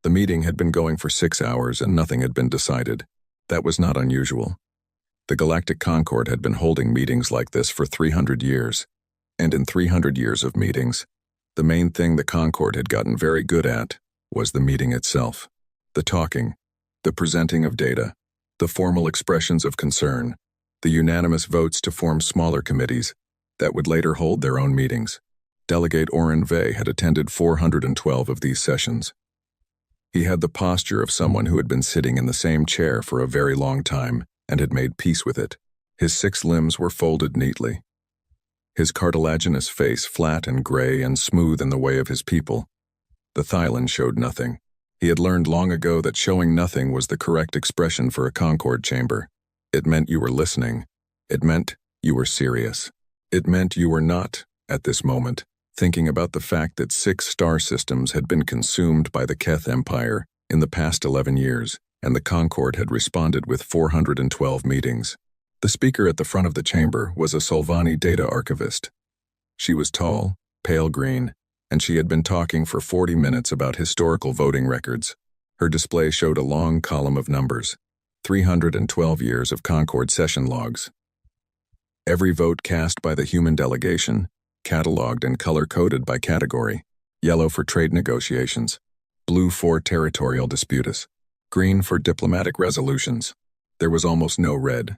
The meeting had been going for 6 hours and nothing had been decided. That was not unusual. The Galactic Concord had been holding meetings like this for 300 years. And in 300 years of meetings, the main thing the Concord had gotten very good at was the meeting itself. The talking, the presenting of data, the formal expressions of concern, the unanimous votes to form smaller committees that would later hold their own meetings. Delegate Oren Vey had attended 412 of these sessions. He had the posture of someone who had been sitting in the same chair for a very long time and had made peace with it. His 6 limbs were folded neatly. His cartilaginous face flat and gray and smooth in the way of his people. The Thylon showed nothing. He had learned long ago that showing nothing was the correct expression for a Concord chamber. It meant you were listening. It meant you were serious. It meant you were not, at this moment, thinking about the fact that 6 star systems had been consumed by the Keth Empire in the past 11 years, and the Concord had responded with 412 meetings. The speaker at the front of the chamber was a Solvani data archivist. She was tall, pale green, and she had been talking for 40 minutes about historical voting records. Her display showed a long column of numbers, 312 years of Concord session logs. Every vote cast by the human delegation, cataloged and color-coded by category: yellow for trade negotiations, blue for territorial disputes, green for diplomatic resolutions. There was almost no red.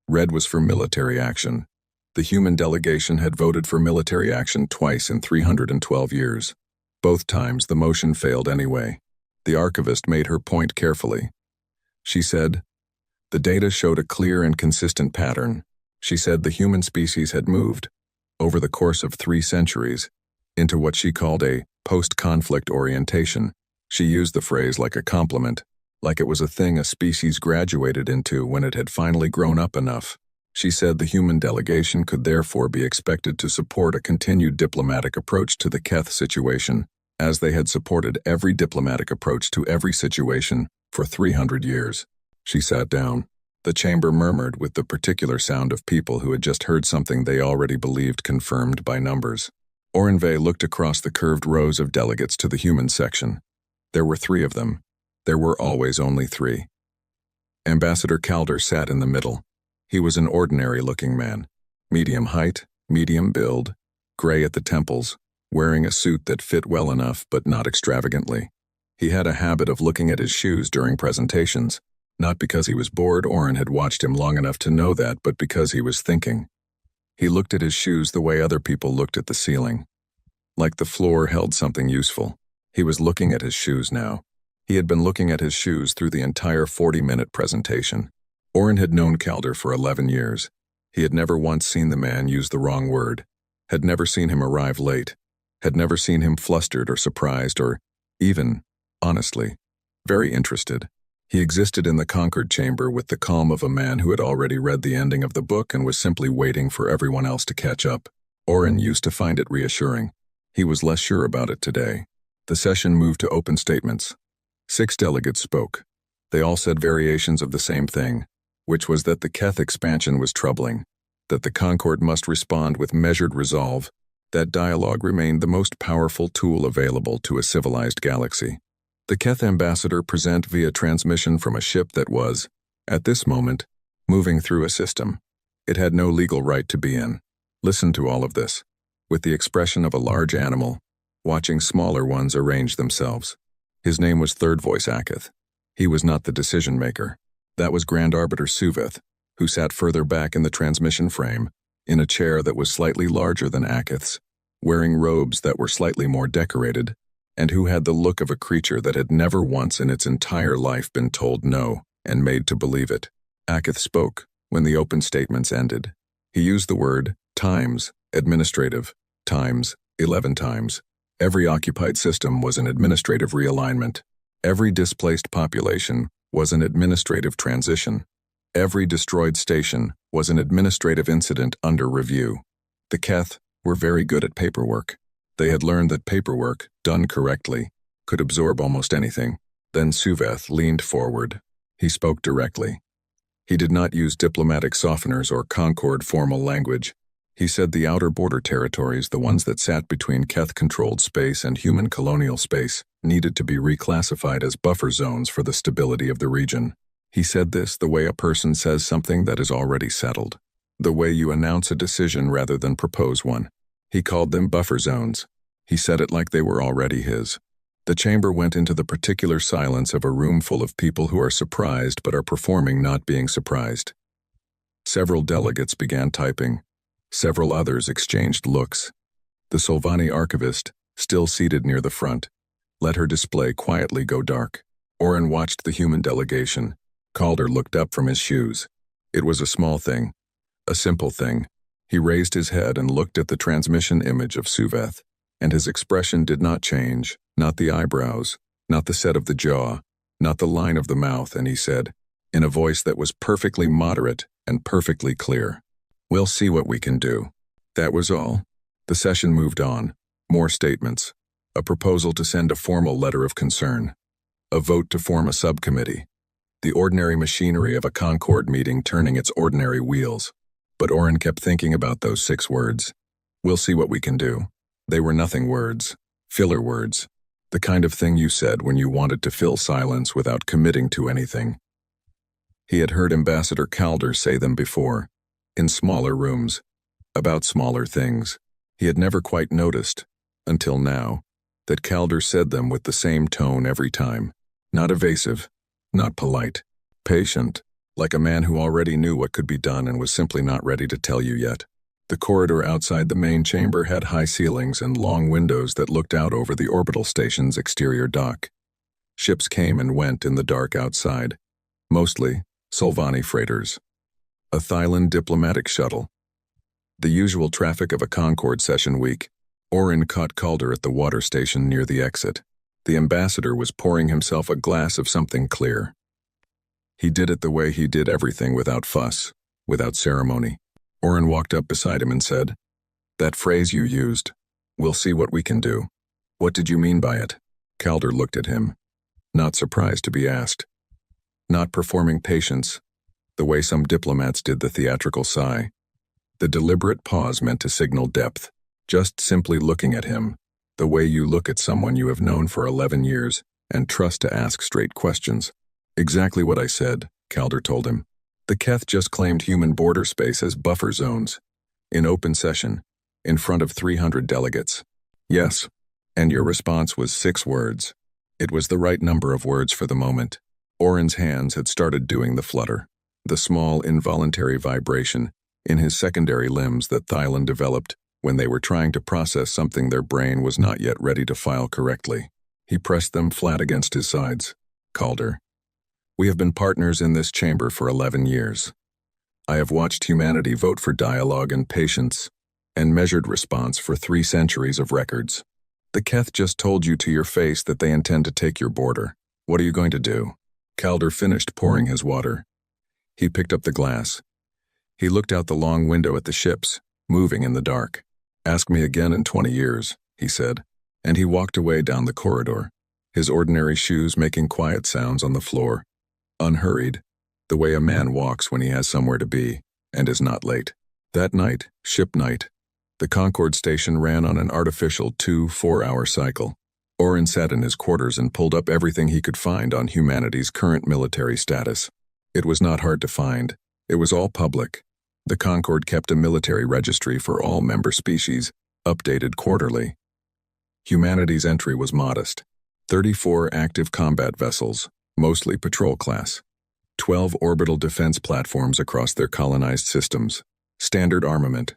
Red was for military action. The human delegation had voted for military action twice in 312 years. Both times the motion failed anyway. The archivist made her point carefully. She said, the data showed a clear and consistent pattern. She said the human species had moved, over the course of 3 centuries, into what she called a post-conflict orientation. She used the phrase like a compliment, like it was a thing a species graduated into when it had finally grown up enough. She said the human delegation could therefore be expected to support a continued diplomatic approach to the Keth situation, as they had supported every diplomatic approach to every situation for 300 years. She sat down. The chamber murmured with the particular sound of people who had just heard something they already believed confirmed by numbers. Oren Vey looked across the curved rows of delegates to the human section. There were 3 of them. There were always only 3. Ambassador Calder sat in the middle. He was an ordinary-looking man, medium height, medium build, gray at the temples, wearing a suit that fit well enough but not extravagantly. He had a habit of looking at his shoes during presentations, not because he was bored. Oren had watched him long enough to know that, but because he was thinking. He looked at his shoes the way other people looked at the ceiling. Like the floor held something useful. He was looking at his shoes now. He had been looking at his shoes through the entire 40-minute presentation. Oren had known Calder for 11 years. He had never once seen the man use the wrong word, had never seen him arrive late, had never seen him flustered or surprised or even, honestly, very interested. He existed in the Concord chamber with the calm of a man who had already read the ending of the book and was simply waiting for everyone else to catch up. Oren used to find it reassuring. He was less sure about it today. The session moved to open statements. 6 delegates spoke. They all said variations of the same thing, which was that the Keth expansion was troubling, that the Concord must respond with measured resolve, that dialogue remained the most powerful tool available to a civilized galaxy. The Keth ambassador present via transmission from a ship that was, at this moment, moving through a system. It had no legal right to be in. Listen to all of this, with the expression of a large animal, watching smaller ones arrange themselves. His name was Third Voice Aketh. He was not the decision-maker. That was Grand Arbiter Suveth, who sat further back in the transmission frame, in a chair that was slightly larger than Aketh's, wearing robes that were slightly more decorated, and who had the look of a creature that had never once in its entire life been told no and made to believe it. Aketh spoke when the open statements ended. He used the word times, administrative, times, 11 times. Every occupied system was an administrative realignment. Every displaced population was an administrative transition. Every destroyed station was an administrative incident under review. The Keth were very good at paperwork. They had learned that paperwork, done correctly, could absorb almost anything. Then Suveth leaned forward. He spoke directly. He did not use diplomatic softeners or Concord formal language. He said the outer border territories, the ones that sat between Keth-controlled space and human colonial space, needed to be reclassified as buffer zones for the stability of the region. He said this the way a person says something that is already settled, the way you announce a decision rather than propose one. He called them buffer zones. He said it like they were already his. The chamber went into the particular silence of a room full of people who are surprised but are performing not being surprised. Several delegates began typing. Several others exchanged looks. The Solvani archivist, still seated near the front, let her display quietly go dark. Oren watched the human delegation. Calder looked up from his shoes. It was a small thing, a simple thing. He raised his head and looked at the transmission image of Suveth, and his expression did not change, not the eyebrows, not the set of the jaw, not the line of the mouth, and he said, in a voice that was perfectly moderate and perfectly clear, "We'll see what we can do." That was all. The session moved on. More statements. A proposal to send a formal letter of concern. A vote to form a subcommittee. The ordinary machinery of a Concord meeting turning its ordinary wheels. But Oren kept thinking about those 6 words. We'll see what we can do. They were nothing words. Filler words. The kind of thing you said when you wanted to fill silence without committing to anything. He had heard Ambassador Calder say them before, in smaller rooms, about smaller things. He had never quite noticed, until now, that Calder said them with the same tone every time. Not evasive, not polite, patient, like a man who already knew what could be done and was simply not ready to tell you yet. The corridor outside the main chamber had high ceilings and long windows that looked out over the orbital station's exterior dock. Ships came and went in the dark outside, mostly Solvani freighters. A Thailand diplomatic shuttle. The usual traffic of a Concord session week. Oren caught Calder at the water station near the exit. The ambassador was pouring himself a glass of something clear. He did it the way he did everything, without fuss, without ceremony. Oren walked up beside him and said, "That phrase you used, we'll see what we can do. What did you mean by it?" Calder looked at him, not surprised to be asked. Not performing patience, the way some diplomats did the theatrical sigh. The deliberate pause meant to signal depth, just simply looking at him, the way you look at someone you have known for 11 years and trust to ask straight questions. Exactly what I said, Calder told him. The Keth just claimed human border space as buffer zones, in open session, in front of 300 delegates. Yes, and your response was 6 words. It was the right number of words for the moment. Oren's hands had started doing the flutter, the small involuntary vibration in his secondary limbs that Thailand developed when they were trying to process something their brain was not yet ready to file correctly. He pressed them flat against his sides. Calder, we have been partners in this chamber for 11 years. I have watched humanity vote for dialogue and patience, and measured response for 3 centuries of records. The Keth just told you to your face that they intend to take your border. What are you going to do? Calder finished pouring his water. He picked up the glass. He looked out the long window at the ships, moving in the dark. Ask me again in 20 years, he said, and he walked away down the corridor, his ordinary shoes making quiet sounds on the floor, unhurried, the way a man walks when he has somewhere to be and is not late. That night, ship night, the Concord station ran on an artificial 2-4-hour cycle. Oren sat in his quarters and pulled up everything he could find on humanity's current military status. It was not hard to find. It was all public. The Concord kept a military registry for all member species, updated quarterly. Humanity's entry was modest. 34 active combat vessels, mostly patrol class. 12 orbital defense platforms across their colonized systems. Standard armament.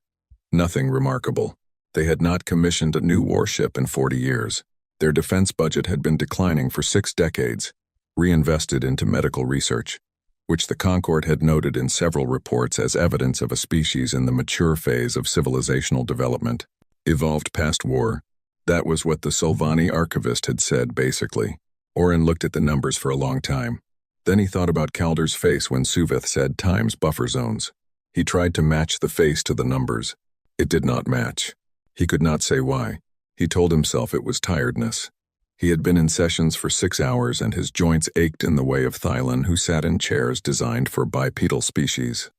Nothing remarkable. They had not commissioned a new warship in 40 years. Their defense budget had been declining for 6 decades, reinvested into medical research, which the Concord had noted in several reports as evidence of a species in the mature phase of civilizational development, evolved past war. That was what the Solvani archivist had said, basically. Oren looked at the numbers for a long time. Then he thought about Calder's face when Suveth said times buffer zones. He tried to match the face to the numbers. It did not match. He could not say why. He told himself it was tiredness. He had been in sessions for 6 hours and his joints ached in the way of Thailand, who sat in chairs designed for bipedal species.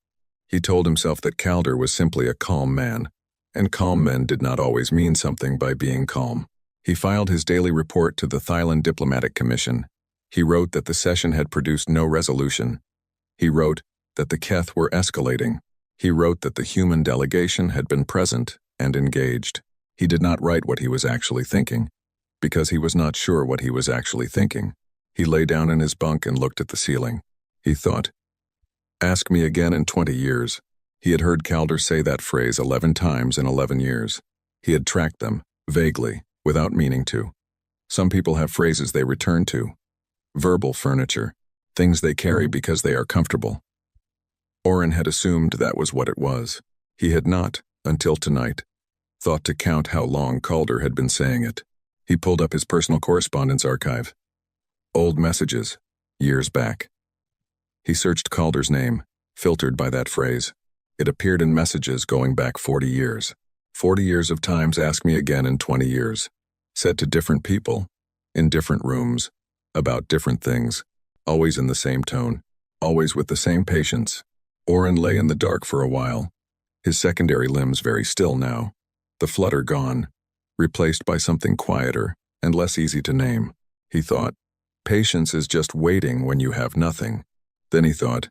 He told himself that Calder was simply a calm man, and calm men did not always mean something by being calm. He filed his daily report to the Thailand Diplomatic Commission. He wrote that the session had produced no resolution. He wrote that the Keth were escalating. He wrote that the human delegation had been present and engaged. He did not write what he was actually thinking, because he was not sure what he was actually thinking. He lay down in his bunk and looked at the ceiling. He thought, "Ask me again in 20 years. He had heard Calder say that phrase 11 times in 11 years. He had tracked them, vaguely, without meaning to. Some people have phrases they return to. Verbal furniture, things they carry because they are comfortable. Oren had assumed that was what it was. He had not, until tonight, thought to count how long Calder had been saying it. He pulled up his personal correspondence archive. Old messages, years back. He searched Calder's name, filtered by that phrase. It appeared in messages going back 40 years. 40 years of times ask me again in 20 years. Said to different people, in different rooms, about different things, always in the same tone, always with the same patience. Oren lay in the dark for a while, his secondary limbs very still now, the flutter gone, replaced by something quieter and less easy to name. He thought, patience is just waiting when you have nothing. Then he thought,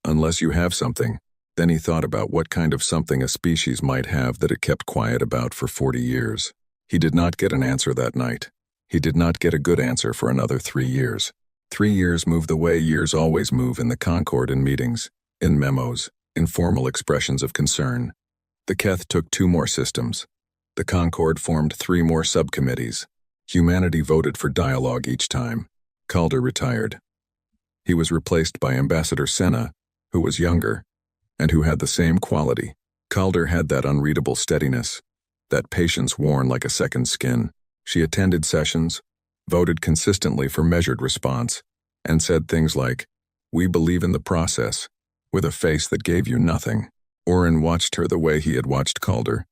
unless you have something. Then he thought about what kind of something a species might have that it kept quiet about for 40 years. He did not get an answer that night. He did not get a good answer for another 3 years. 3 years moved the way years always move in the Concord in meetings, in memos, in formal expressions of concern. The Keth took 2 more systems. The Concord formed 3 more subcommittees. Humanity voted for dialogue each time. Calder retired. He was replaced by Ambassador Senna, who was younger, and who had the same quality. Calder had that unreadable steadiness, that patience worn like a second skin. She attended sessions, voted consistently for measured response, and said things like, "We believe in the process," with a face that gave you nothing. Oren watched her the way he had watched Calder.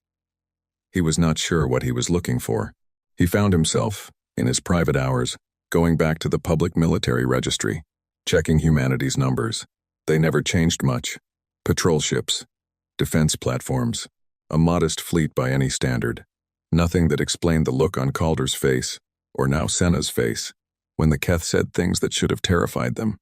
He was not sure what he was looking for. He found himself, in his private hours, going back to the public military registry, checking humanity's numbers. They never changed much. Patrol ships, defense platforms, a modest fleet by any standard. Nothing that explained the look on Calder's face, or now Senna's face, when the Keth said things that should have terrified them.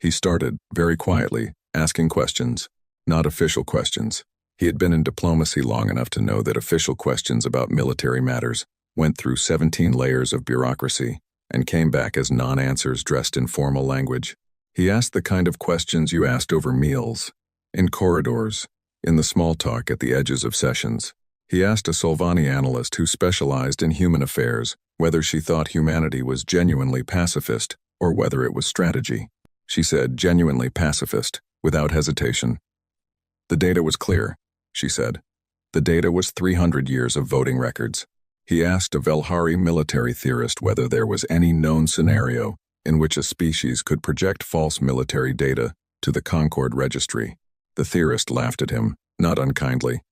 He started, very quietly, asking questions, not official questions. He had been in diplomacy long enough to know that official questions about military matters went through 17 layers of bureaucracy and came back as non-answers dressed in formal language. He asked the kind of questions you asked over meals, in corridors, in the small talk at the edges of sessions. He asked a Solvani analyst who specialized in human affairs whether she thought humanity was genuinely pacifist or whether it was strategy. She said genuinely pacifist, without hesitation. The data was clear, she said. The data was 300 years of voting records. He asked a Velhari military theorist whether there was any known scenario in which a species could project false military data to the Concord registry. The theorist laughed at him, not unkindly.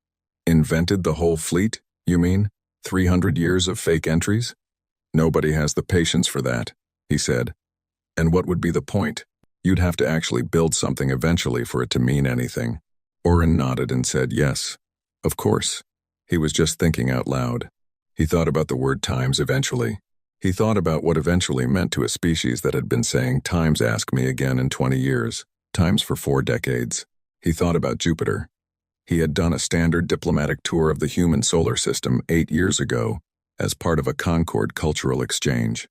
Invented the whole fleet, you mean? 300 years of fake entries? Nobody has the patience for that, he said. And what would be the point? You'd have to actually build something eventually for it to mean anything. Oren nodded and said yes. Of course. He was just thinking out loud. He thought about the word times eventually. He thought about what eventually meant to a species that had been saying times ask me again in 20 years, times for 4 decades. He thought about Jupiter. He had done a standard diplomatic tour of the human solar system 8 years ago as part of a Concord cultural exchange.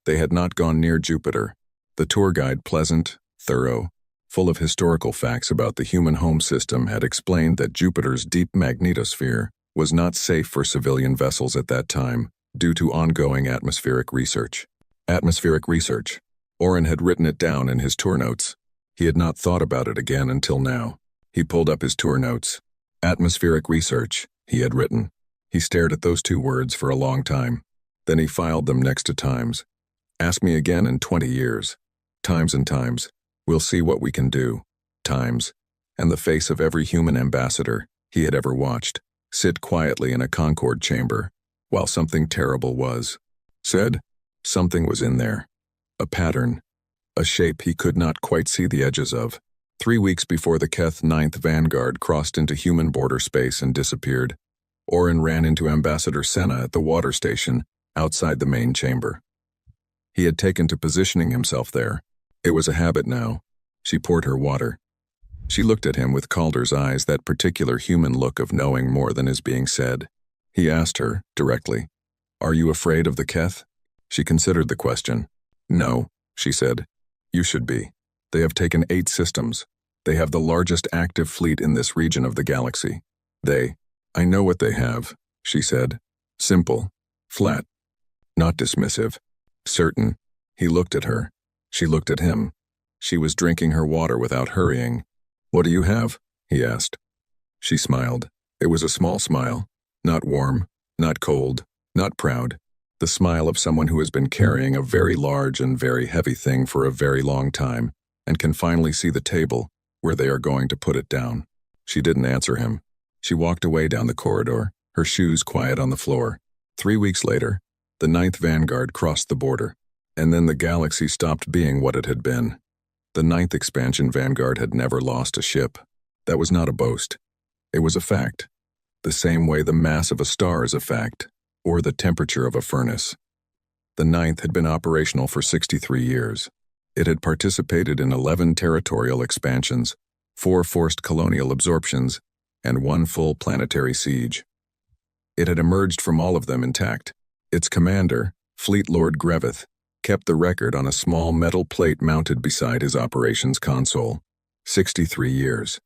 They had not gone near Jupiter. The tour guide, pleasant, thorough, full of historical facts about the human home system, had explained that Jupiter's deep magnetosphere was not safe for civilian vessels at that time due to ongoing atmospheric research. Atmospheric research. Oren had written it down in his tour notes. He had not thought about it again until now. He pulled up his tour notes. Atmospheric research, he had written. He stared at those 2 words for a long time. Then he filed them next to times. Ask me again in 20 years. Times and times. We'll see what we can do. Times. And the face of every human ambassador he had ever watched sit quietly in a Concord chamber while something terrible was said. Something was in there. A pattern. A shape he could not quite see the edges of. 3 weeks before the Keth Ninth Vanguard crossed into human border space and disappeared, Oren ran into Ambassador Senna at the water station outside the main chamber. He had taken to positioning himself there. It was a habit now. She poured her water. She looked at him with Calder's eyes, that particular human look of knowing more than is being said. He asked her, directly, "Are you afraid of the Keth?" She considered the question. "No," she said. "You should be. They have taken 8 systems. They have the largest active fleet in this region of the galaxy. I know what they have," she said. Simple. Flat. Not dismissive. Certain. He looked at her. She looked at him. She was drinking her water without hurrying. "What do you have?" he asked. She smiled. It was a small smile. Not warm, not cold, not proud. The smile of someone who has been carrying a very large and very heavy thing for a very long time and can finally see the table where they are going to put it down. She didn't answer him. She walked away down the corridor, her shoes quiet on the floor. 3 weeks later, the Ninth Vanguard crossed the border, and then the galaxy stopped being what it had been. The Ninth Expansion Vanguard had never lost a ship. That was not a boast. It was a fact. The same way the mass of a star is a fact, or the temperature of a furnace. The Ninth had been operational for 63 years. It had participated in 11 territorial expansions, 4 forced colonial absorptions, and 1 full planetary siege. It had emerged from all of them intact. Its commander, Fleet Lord Greveth, kept the record on a small metal plate mounted beside his operations console. 63 years.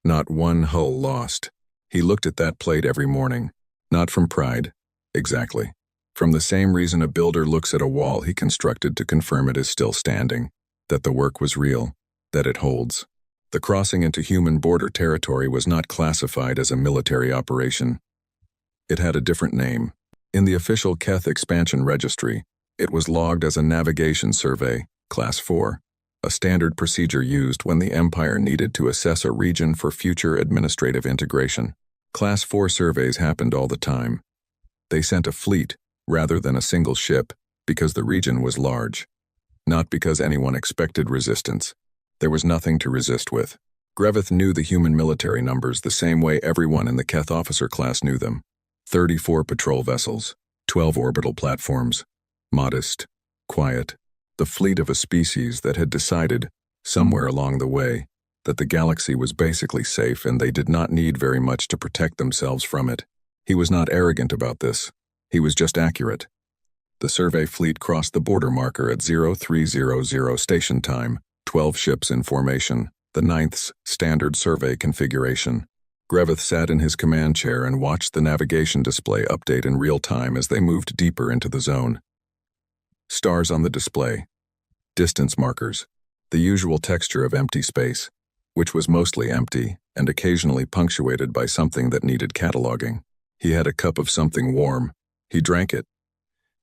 Not one hull lost. He looked at that plate every morning. Not from pride. Exactly. From the same reason a builder looks at a wall he constructed to confirm it is still standing. That the work was real. That it holds. The crossing into human border territory was not classified as a military operation. It had a different name. In the official Keth Expansion Registry, it was logged as a navigation survey, Class 4, a standard procedure used when the Empire needed to assess a region for future administrative integration. Class 4 surveys happened all the time. They sent a fleet, rather than a single ship, because the region was large. Not because anyone expected resistance. There was nothing to resist with. Greveth knew the human military numbers the same way everyone in the Keth officer class knew them. 34 patrol vessels, 12 orbital platforms. Modest, quiet. The fleet of a species that had decided, somewhere along the way, that the galaxy was basically safe and they did not need very much to protect themselves from it. He was not arrogant about this. He was just accurate. The survey fleet crossed the border marker at 0300 station time, 12 ships in formation, the 9th's standard survey configuration. Greveth sat in his command chair and watched the navigation display update in real time as they moved deeper into the zone. Stars on the display. Distance markers. The usual texture of empty space, which was mostly empty and occasionally punctuated by something that needed cataloging. He had a cup of something warm. He drank it.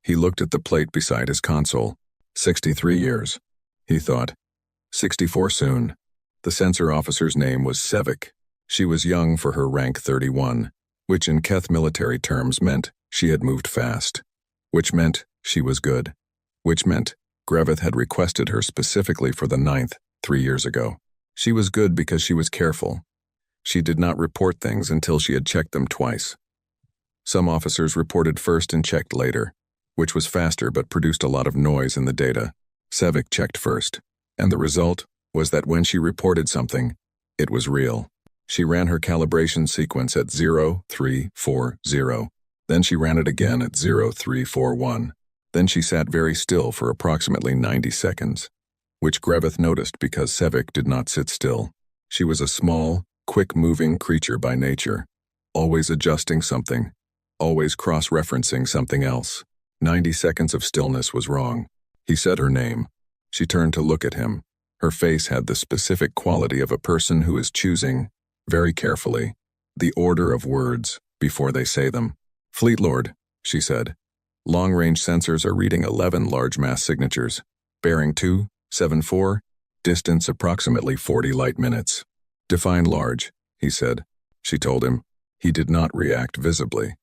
He looked at the plate beside his console. 63 years. He thought. 64 soon. The sensor officer's name was Sevik. She was young for her rank 31, which in Keth military terms meant she had moved fast, which meant she was good, which meant Greveth had requested her specifically for the 9th 3 years ago. She was good because she was careful. She did not report things until she had checked them twice. Some officers reported first and checked later, which was faster but produced a lot of noise in the data. Sevik checked first, and the result was that when she reported something, it was real. She ran her calibration sequence at 0340. Then she ran it again at 0341. Then she sat very still for approximately 90 seconds, which Greveth noticed because Sevik did not sit still. She was a small, quick-moving creature by nature, always adjusting something, always cross-referencing something else. 90 seconds of stillness was wrong. He said her name. She turned to look at him. Her face had the specific quality of a person who is choosing, very carefully, the order of words before they say them. "Fleet Lord," she said. "Long-range sensors are reading 11 large mass signatures. Bearing 274, distance approximately 40 light minutes." "Define large," he said. She told him. He did not react visibly.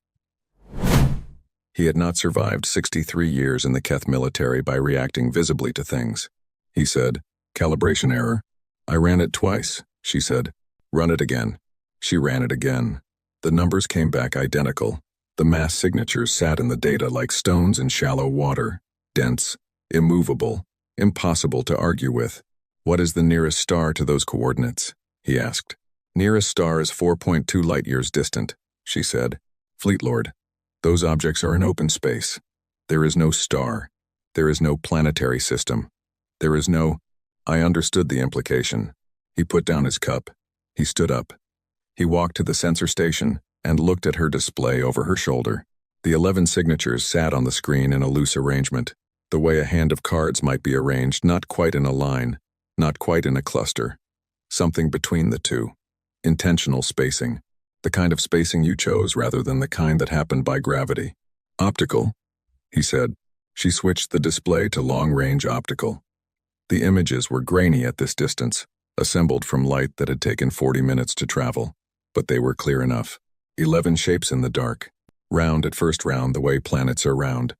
He had not survived 63 years in the Keth military by reacting visibly to things. He said, "Calibration error." I ran it twice, she said. Run it again. She ran it again. The numbers came back identical. The mass signatures sat in the data like stones in shallow water, dense, immovable, impossible to argue with. What is the nearest star to those coordinates? He asked. Nearest star is 4.2 light-years distant, she said. Fleetlord. Those objects are in open space. There is no star. There is no planetary system. There is no... I understood the implication. He put down his cup. He stood up. He walked to the sensor station and looked at her display over her shoulder. The 11 signatures sat on the screen in a loose arrangement, the way a hand of cards might be arranged, not quite in a line, not quite in a cluster. Something between the two. Intentional spacing. The kind of spacing you chose rather than the kind that happened by gravity. Optical, he said. She switched the display to long-range optical. The images were grainy at this distance, assembled from light that had taken 40 minutes to travel, but they were clear enough. 11 shapes in the dark, round at first round the way planets are round,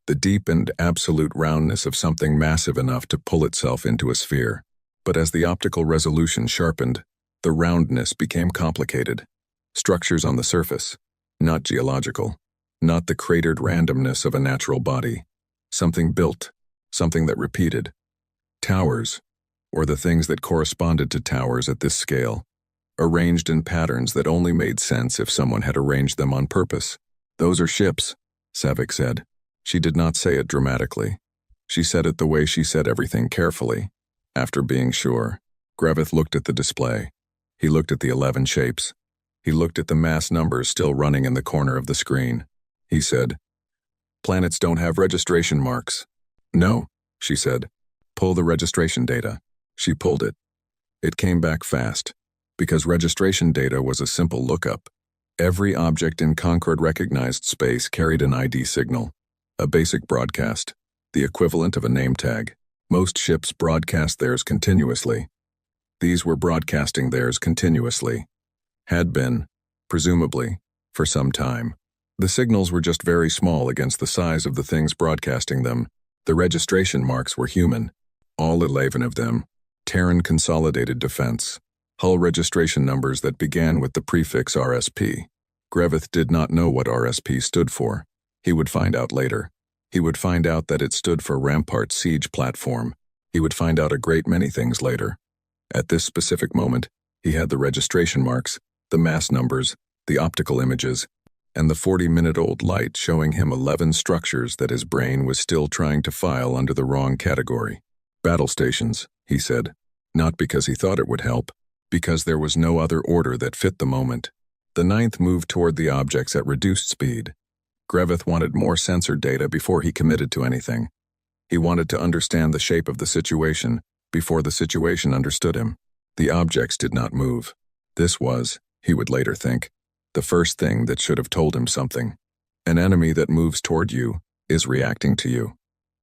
the deep and absolute roundness of something massive enough to pull itself into a sphere. But as the optical resolution sharpened, the roundness became complicated. Structures on the surface, not geological, not the cratered randomness of a natural body. Something built, something that repeated. Towers, or the things that corresponded to towers at this scale, arranged in patterns that only made sense if someone had arranged them on purpose. Those are ships, Savick said. She did not say it dramatically. She said it the way she said everything carefully. After being sure, Greveth looked at the display. He looked at the 11 shapes. He looked at the mass numbers still running in the corner of the screen. He said, "Planets don't have registration marks." "No," she said. "Pull the registration data." She pulled it. It came back fast, because registration data was a simple lookup. Every object in Concord-recognized space carried an ID signal, a basic broadcast, the equivalent of a name tag. Most ships broadcast theirs continuously. These were broadcasting theirs continuously. Had been, presumably, for some time. The signals were just very small against the size of the things broadcasting them. The registration marks were human, all 11 of them. Terran Consolidated Defense. Hull registration numbers that began with the prefix RSP. Greveth did not know what RSP stood for. He would find out later. He would find out that it stood for Rampart Siege Platform. He would find out a great many things later. At this specific moment, he had the registration marks, the mass numbers, the optical images, and the 40-minute-old light showing him 11 structures that his brain was still trying to file under the wrong category. Battle stations, he said, not because he thought it would help, because there was no other order that fit the moment. The 9th moved toward the objects at reduced speed. Greveth wanted more sensor data before he committed to anything. He wanted to understand the shape of the situation before the situation understood him. The objects did not move. This was, he would later think, the first thing that should have told him something. An enemy that moves toward you is reacting to you.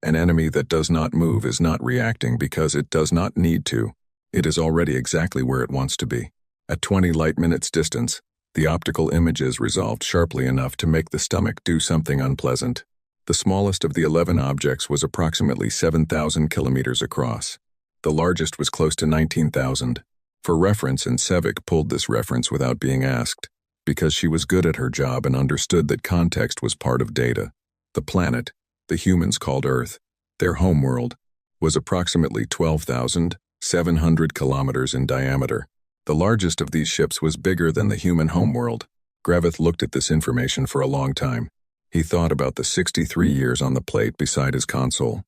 An enemy that does not move is not reacting because it does not need to. It is already exactly where it wants to be. At 20 light-minutes distance, the optical images resolved sharply enough to make the stomach do something unpleasant. The smallest of the 11 objects was approximately 7,000 kilometers across. The largest was close to 19,000. For reference, and Savick pulled this reference without being asked, because she was good at her job and understood that context was part of data. The planet, the humans called Earth, their homeworld, was approximately 12,700 kilometers in diameter. The largest of these ships was bigger than the human homeworld. Greveth looked at this information for a long time. He thought about the 63 years on the plate beside his console.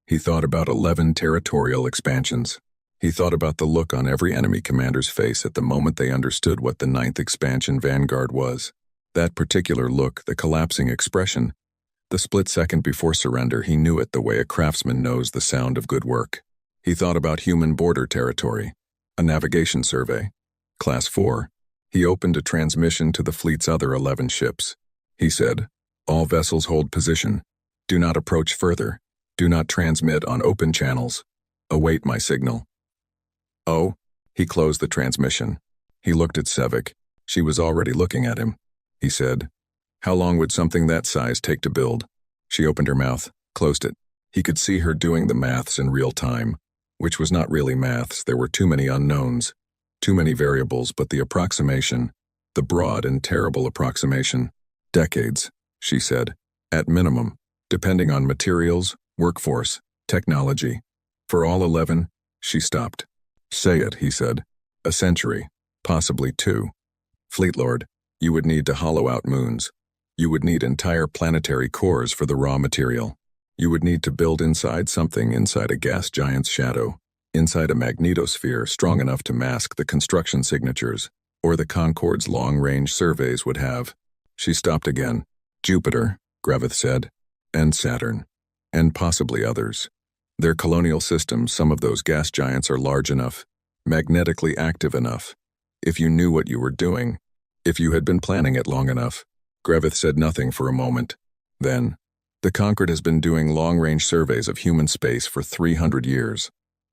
He thought about 11 territorial expansions. He thought about the look on every enemy commander's face at the moment they understood what the 9th expansion Vanguard was. That particular look, the collapsing expression, the split second before surrender, he knew it the way a craftsman knows the sound of good work. He thought about human border territory, a navigation survey. Class 4. He opened a transmission to the fleet's other 11 ships. He said, "All vessels hold position. Do not approach further. Do not transmit on open channels. Await my signal." "Oh." He closed the transmission. He looked at Savick. She was already looking at him. He said, "How long would something that size take to build?" She opened her mouth, closed it. He could see her doing the maths in real time. which was not really maths. There were too many unknowns, too many variables, but the approximation, the broad and terrible approximation, decades, she said, at minimum, depending on materials, workforce, technology. For all 11, she stopped. Say it, he said. A century, possibly 2. Fleetlord, you would need to hollow out moons. You would need entire planetary cores for the raw material. You would need to build inside something inside a gas giant's shadow, inside a magnetosphere strong enough to mask the construction signatures, or the Concorde's long-range surveys would have. She stopped again. Jupiter, Greveth said, and Saturn, and possibly others. Their colonial systems, some of those gas giants are large enough, magnetically active enough. If you knew what you were doing, if you had been planning it long enough. Greveth said nothing for a moment. Then, the Concorde has been doing long-range surveys of human space for 300 years.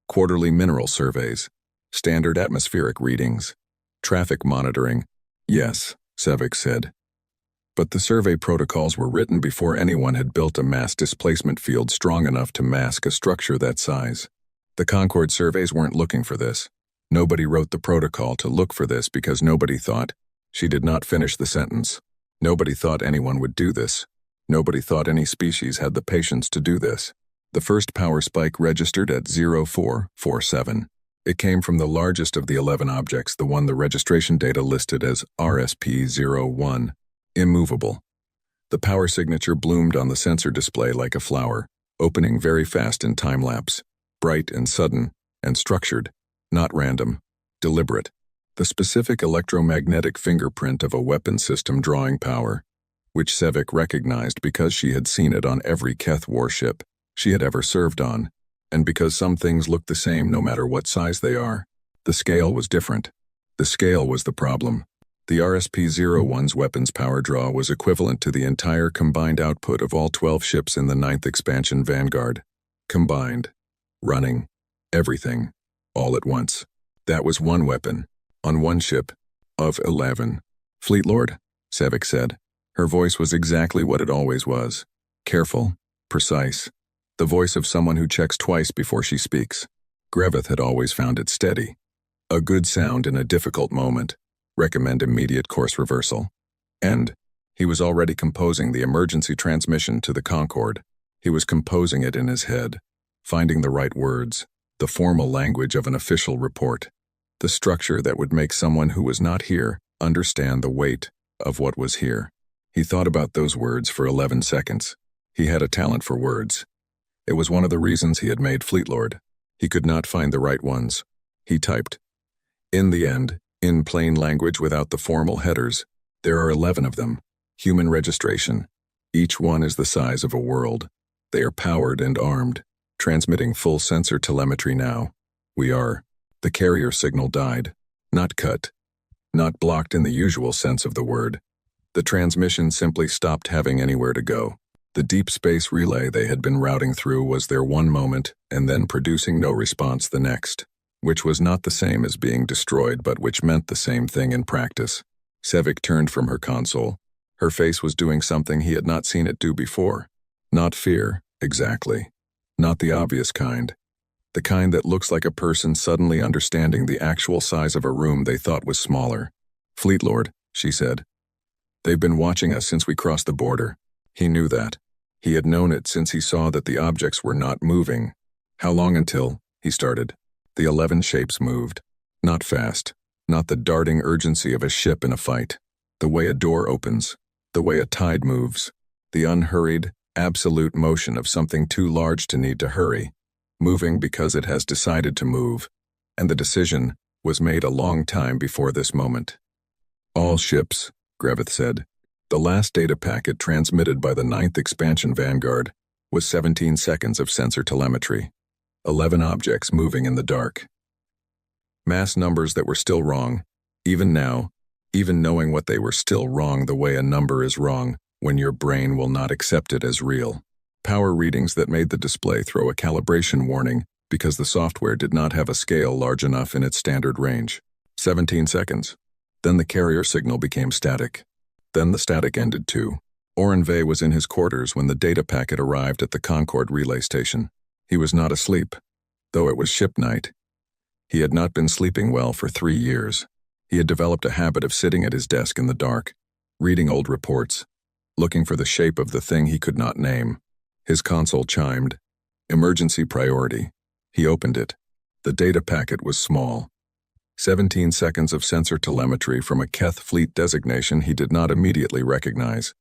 Quarterly mineral surveys, standard atmospheric readings, traffic monitoring. Yes, Sevik said. But the survey protocols were written before anyone had built a mass displacement field strong enough to mask a structure that size. The Concorde surveys weren't looking for this. Nobody wrote the protocol to look for this because nobody thought. She did not finish the sentence. Nobody thought anyone would do this. Nobody thought any species had the patience to do this. The first power spike registered at 0447. It came from the largest of the 11 objects, the one the registration data listed as RSP-01, immovable. The power signature bloomed on the sensor display like a flower, opening very fast in time-lapse, bright and sudden, and structured, not random, deliberate. The specific electromagnetic fingerprint of a weapon system drawing power, which Sevik recognized because she had seen it on every Keth warship she had ever served on, and because some things look the same no matter what size they are. The scale was different. The scale was the problem. The RSP-01's weapons power draw was equivalent to the entire combined output of all 12 ships in the 9th Expansion Vanguard. Combined. Running. Everything. All at once. That was one weapon. On one ship. Of 11. Fleetlord, Sevik said. Her voice was exactly what it always was. Careful. Precise. The voice of someone who checks twice before she speaks. Greveth had always found it steady. A good sound in a difficult moment. Recommend immediate course reversal. And he was already composing the emergency transmission to the Concorde. He was composing it in his head, finding the right words, the formal language of an official report, the structure that would make someone who was not here understand the weight of what was here. He thought about those words for 11 seconds. He had a talent for words. It was one of the reasons he had made Fleetlord. He could not find the right ones. He typed. In the end, in plain language without the formal headers, there are 11 of them. Human registration. Each one is the size of a world. They are powered and armed, transmitting full sensor telemetry now. We are. The carrier signal died. Not cut. Not blocked in the usual sense of the word. The transmission simply stopped having anywhere to go. The deep space relay they had been routing through was there one moment and then producing no response the next, which was not the same as being destroyed but which meant the same thing in practice. Sevik turned from her console. Her face was doing something he had not seen it do before. Not fear, exactly. Not the obvious kind. The kind that looks like a person suddenly understanding the actual size of a room they thought was smaller. Fleetlord, she said. They've been watching us since we crossed the border. He knew that. He had known it since he saw that the objects were not moving. How long until, he started. The 11 shapes moved. Not fast. Not the darting urgency of a ship in a fight. The way a door opens. The way a tide moves. The unhurried, absolute motion of something too large to need to hurry. Moving because it has decided to move. And the decision was made a long time before this moment. All ships, Greveth said. The last data packet transmitted by the 9th Expansion Vanguard was 17 seconds of sensor telemetry. 11 objects moving in the dark. Mass numbers that were still wrong, even now, even knowing what they were still wrong the way a number is wrong when your brain will not accept it as real. Power readings that made the display throw a calibration warning because the software did not have a scale large enough in its standard range. 17 seconds. Then the carrier signal became static. Then the static ended too. Orenve was in his quarters when the data packet arrived at the Concorde relay station. He was not asleep. though it was ship night. He had not been sleeping well for 3 years. He had developed a habit of sitting at his desk in the dark, reading old reports, looking for the shape of the thing he could not name. His console chimed. Emergency priority. He opened it. The data packet was small. 17 seconds of sensor telemetry from a Keth fleet designation he did not immediately recognize.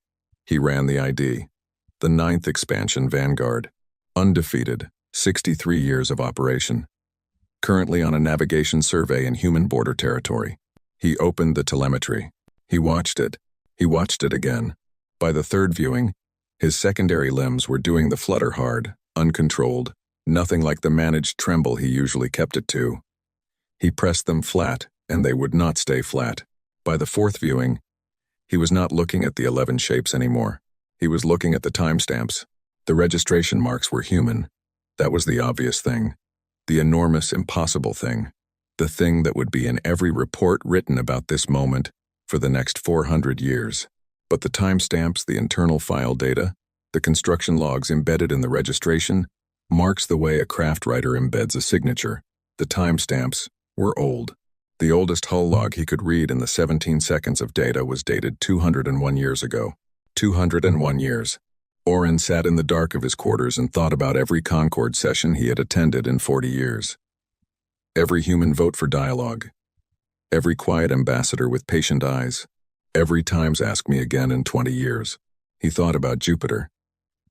He ran the ID. The 9th expansion Vanguard. Undefeated, 63 years of operation. Currently on a navigation survey in human border territory. He opened the telemetry. He watched it. He watched it again. By the third viewing, his secondary limbs were doing the flutter hard, uncontrolled, nothing like the managed tremble he usually kept it to. He pressed them flat, and they would not stay flat. By the fourth viewing, he was not looking at the 11 shapes anymore. He was looking at the timestamps. The registration marks were human. That was the obvious thing. The enormous, impossible thing. The thing that would be in every report written about this moment for the next 400 years. But the timestamps, the internal file data, the construction logs embedded in the registration, marks the way a craft writer embeds a signature. The timestamps were old. The oldest hull log he could read in the 17 seconds of data was dated 201 years ago. 201 years. Oren sat in the dark of his quarters and thought about every Concord session he had attended in 40 years. Every human vote for dialogue. Every quiet ambassador with patient eyes. Every Times Ask Me Again in 20 years. He thought about Jupiter.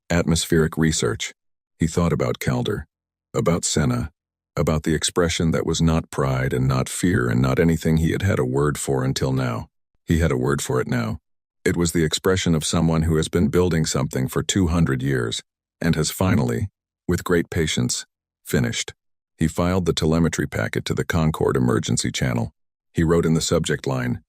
Atmospheric research. He thought about Calder. About Senna. About the expression that was not pride and not fear and not anything he had had a word for until now. He had a word for it now. It was the expression of someone who has been building something for 200 years and has finally, with great patience, finished. He filed the telemetry packet to the Concord emergency channel. He wrote in the subject line,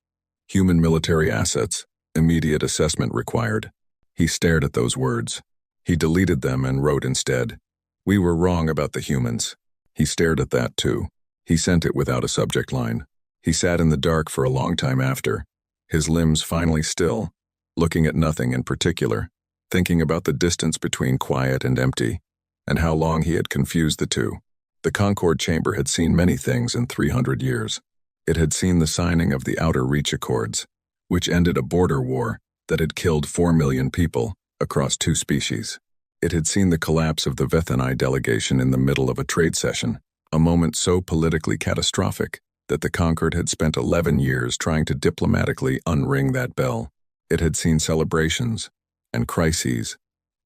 "Human military assets, immediate assessment required." He stared at those words. He deleted them and wrote instead, "We were wrong about the humans." He stared at that too. He sent it without a subject line. He sat in the dark for a long time after, his limbs finally still, looking at nothing in particular, thinking about the distance between quiet and empty, and how long he had confused the two. The Concord Chamber had seen many things in 300 years. It had seen the signing of the Outer Reach Accords, which ended a border war that had killed 4 million people across 2 species. It had seen the collapse of the Vethani delegation in the middle of a trade session, a moment so politically catastrophic that the Concord had spent 11 years trying to diplomatically unring that bell. It had seen celebrations and crises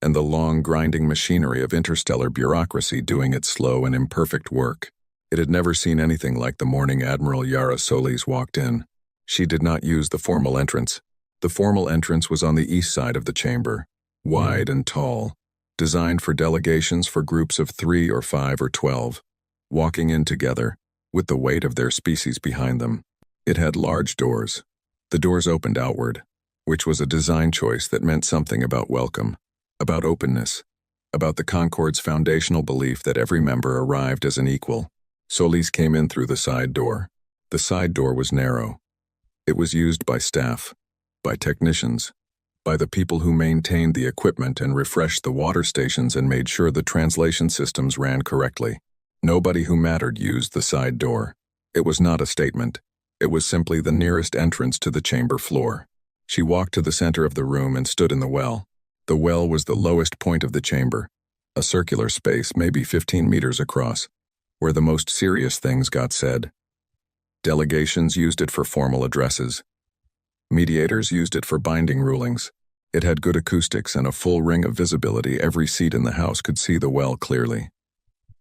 and the long grinding machinery of interstellar bureaucracy doing its slow and imperfect work. It had never seen anything like the morning Admiral Yara Solis walked in. She did not use the formal entrance. The formal entrance was on the east side of the chamber, wide and tall, designed for delegations for groups of 3 or 5 or 12, walking in together, with the weight of their species behind them. It had large doors. The doors opened outward, which was a design choice that meant something about welcome, about openness, about the Concord's foundational belief that every member arrived as an equal. Solis came in through the side door. The side door was narrow. It was used by staff, by technicians, by the people who maintained the equipment and refreshed the water stations and made sure the translation systems ran correctly. Nobody who mattered used the side door. It was not a statement. It was simply the nearest entrance to the chamber floor. She walked to the center of the room and stood in the well. The well was the lowest point of the chamber, a circular space maybe 15 meters across, where the most serious things got said. Delegations used it for formal addresses. Mediators used it for binding rulings. It had good acoustics and a full ring of visibility. Every seat in the house could see the well clearly.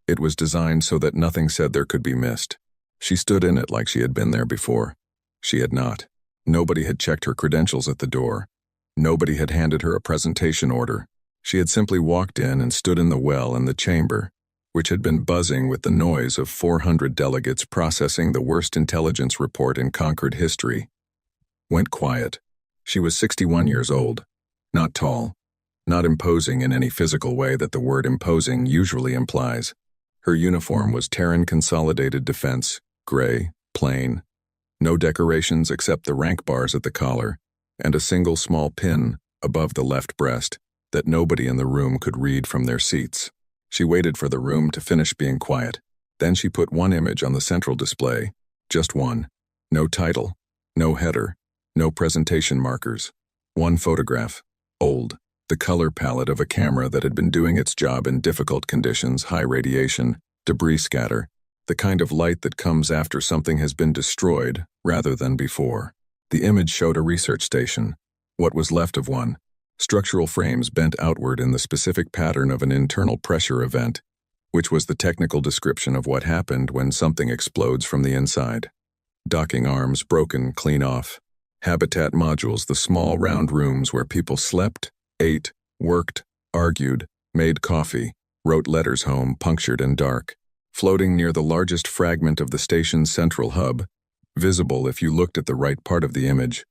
It was designed so that nothing said there could be missed. She stood in it like she had been there before. She had not. Nobody had checked her credentials at the door. Nobody had handed her a presentation order. She had simply walked in and stood in the well in the chamber, which had been buzzing with the noise of 400 delegates processing the worst intelligence report in Concord history. Went quiet. She was 61 years old, not tall, not imposing in any physical way that the word imposing usually implies. Her uniform was Terran Consolidated Defense, gray, plain, no decorations except the rank bars at the collar, and a single small pin above the left breast that nobody in the room could read from their seats. She waited for the room to finish being quiet. Then she put one image on the central display, just one. No title, no header, no presentation markers. One photograph, old, the color palette of a camera that had been doing its job in difficult conditions, high radiation, debris scatter, the kind of light that comes after something has been destroyed rather than before. The image showed a research station, what was left of one, structural frames bent outward in the specific pattern of an internal pressure event, which was the technical description of what happened when something explodes from the inside. Docking arms broken clean off. Habitat modules, the small round rooms where people slept, ate, worked, argued, made coffee, wrote letters home, punctured and dark. Floating near the largest fragment of the station's central hub, visible if you looked at the right part of the image,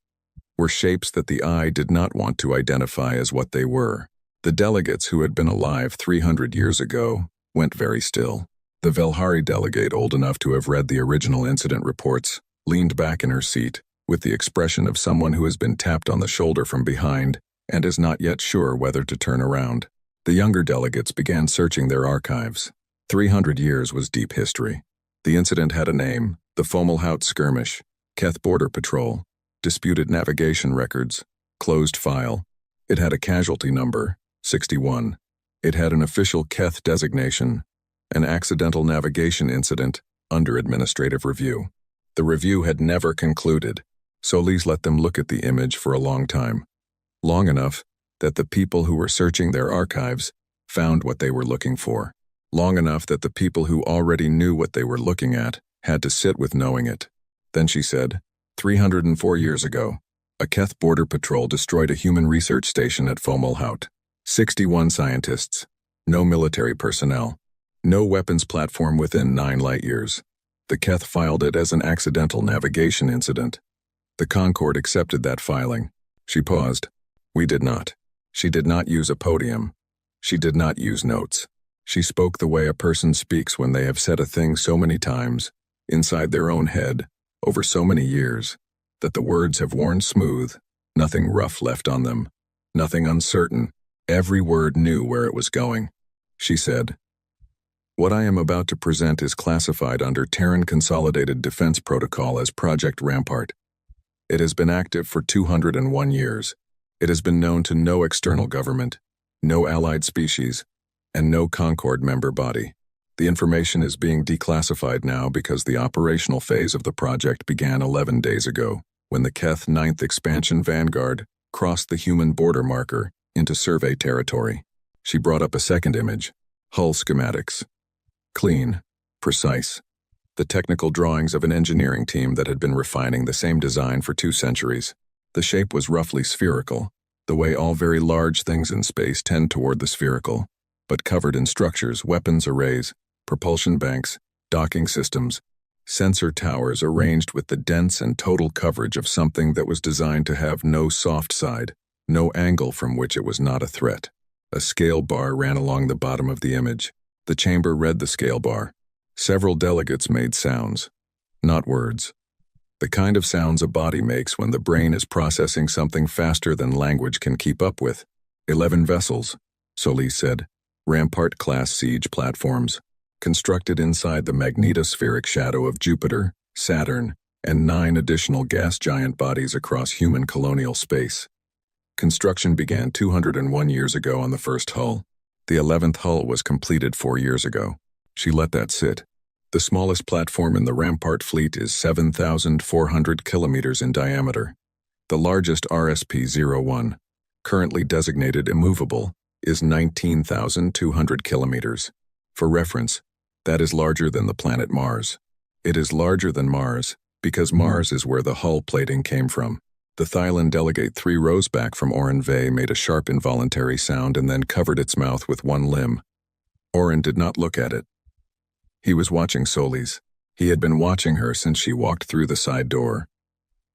were shapes that the eye did not want to identify as what they were. The delegates who had been alive 300 years ago went very still. The Velhari delegate, old enough to have read the original incident reports, leaned back in her seat, with the expression of someone who has been tapped on the shoulder from behind and is not yet sure whether to turn around. The younger delegates began searching their archives. 300 years was deep history. The incident had a name, the Fomalhaut Skirmish, Keth Border Patrol, disputed navigation records, closed file. It had a casualty number, 61. It had an official Keth designation, an accidental navigation incident, under administrative review. The review had never concluded. Solis let them look at the image for a long time. Long enough that the people who were searching their archives found what they were looking for. Long enough that the people who already knew what they were looking at had to sit with knowing it. Then she said, 304 years ago, a Keth Border Patrol destroyed a human research station at Fomalhaut. 61 scientists, no military personnel, no weapons platform within 9 light years. The Keth filed it as an accidental navigation incident. The Concord accepted that filing. She paused. We did not. She did not use a podium. She did not use notes. She spoke the way a person speaks when they have said a thing so many times, inside their own head, over so many years, that the words have worn smooth, nothing rough left on them, nothing uncertain. Every word knew where it was going. She said, "What I am about to present is classified under Terran Consolidated Defense Protocol as Project Rampart. It has been active for 201 years. It has been known to no external government, no allied species, and no Concord member body. The information is being declassified now because the operational phase of the project began 11 days ago, when the Keth 9th Expansion Vanguard crossed the human border marker into survey territory." She brought up a second image, hull schematics. Clean, precise. The technical drawings of an engineering team that had been refining the same design for 2 centuries. The shape was roughly spherical, the way all very large things in space tend toward the spherical, but covered in structures, weapons arrays, propulsion banks, docking systems, sensor towers arranged with the dense and total coverage of something that was designed to have no soft side, no angle from which it was not a threat. A scale bar ran along the bottom of the image. The chamber read the scale bar. Several delegates made sounds, not words. The kind of sounds a body makes when the brain is processing something faster than language can keep up with. 11 vessels, Solis said, Rampart-class siege platforms, constructed inside the magnetospheric shadow of Jupiter, Saturn, and 9 additional gas giant bodies across human colonial space. Construction began 201 years ago on the first hull. The 11th hull was completed 4 years ago. She let that sit. The smallest platform in the Rampart fleet is 7,400 kilometers in diameter. The largest RSP-01, currently designated immovable, is 19,200 kilometers. For reference, that is larger than the planet Mars. It is larger than Mars because Mars is where the hull plating came from. The Thailand delegate 3 rows back from Oren Vey made a sharp involuntary sound and then covered its mouth with one limb. Oren did not look at it. He was watching Solis. He had been watching her since she walked through the side door.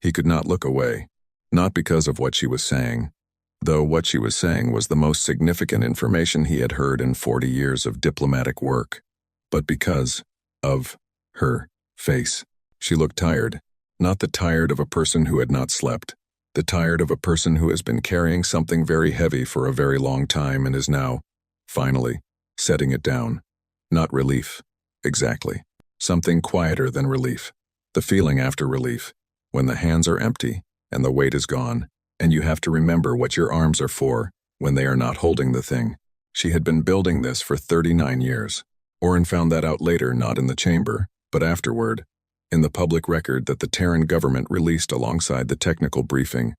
He could not look away, not because of what she was saying, though what she was saying was the most significant information he had heard in 40 years of diplomatic work, but because of her face. She looked tired, not the tired of a person who had not slept, the tired of a person who has been carrying something very heavy for a very long time and is now, finally, setting it down. Not relief. Exactly. Something quieter than relief. The feeling after relief, when the hands are empty and the weight is gone, and you have to remember what your arms are for when they are not holding the thing. She had been building this for 39 years. Oren found that out later, not in the chamber, but afterward, in the public record that the Terran government released alongside the technical briefing.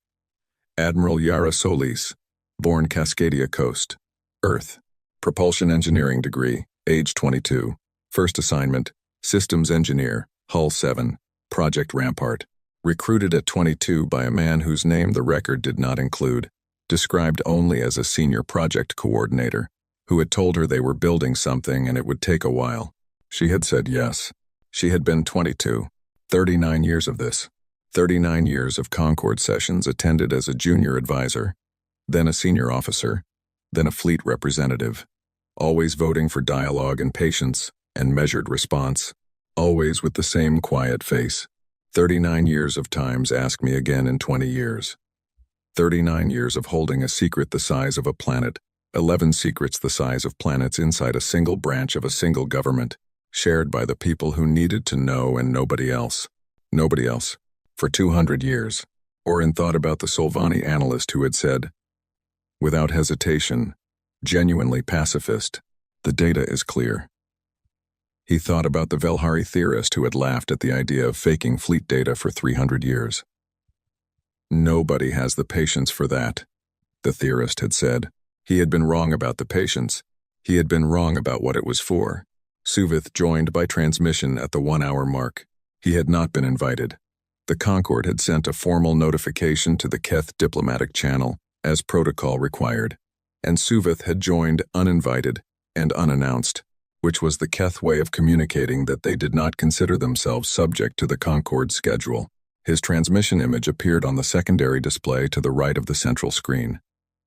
Admiral Yara Solis, born Cascadia Coast, Earth. Propulsion engineering degree, age 22. First assignment, systems engineer, Hull 7, Project Rampart. Recruited at 22 by a man whose name the record did not include, described only as a senior project coordinator, who had told her they were building something and it would take a while. She had said yes. She had been 22. 39 years of this. 39 years of Concord sessions attended as a junior advisor, then a senior officer, then a fleet representative, always voting for dialogue and patience and measured response, always with the same quiet face. 39 years of times ask me again in 20 years. 39 years of holding a secret the size of a planet, 11 secrets the size of planets inside a single branch of a single government, shared by the people who needed to know and nobody else. Nobody else. For 200 years. Oren thought about the Solvani analyst who had said, without hesitation, genuinely pacifist, the data is clear. He thought about the Velhari theorist who had laughed at the idea of faking fleet data for 300 years. Nobody has the patience for that, the theorist had said. He had been wrong about the patience. He had been wrong about what it was for. Suvith joined by transmission at the 1-hour mark. He had not been invited. The Concord had sent a formal notification to the Keth diplomatic channel, as protocol required, and Suvith had joined uninvited and unannounced, which was the Keth way of communicating that they did not consider themselves subject to the Concord schedule. His transmission image appeared on the secondary display to the right of the central screen,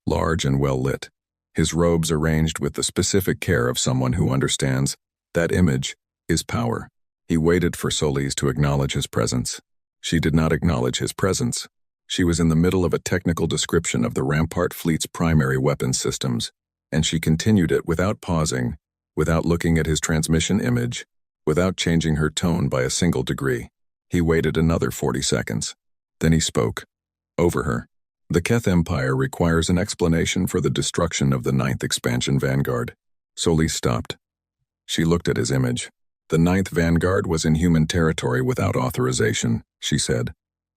large and well lit, his robes arranged with the specific care of someone who understands that image is power. He waited for Solis to acknowledge his presence. She did not acknowledge his presence. She was in the middle of a technical description of the Rampart fleet's primary weapon systems, and she continued it without pausing, without looking at his transmission image, without changing her tone by a single degree. He waited another 40 seconds. Then he spoke. Over her. The Keth Empire requires an explanation for the destruction of the 9th Expansion Vanguard. Solis stopped. She looked at his image. The 9th Vanguard was in human territory without authorization, she said.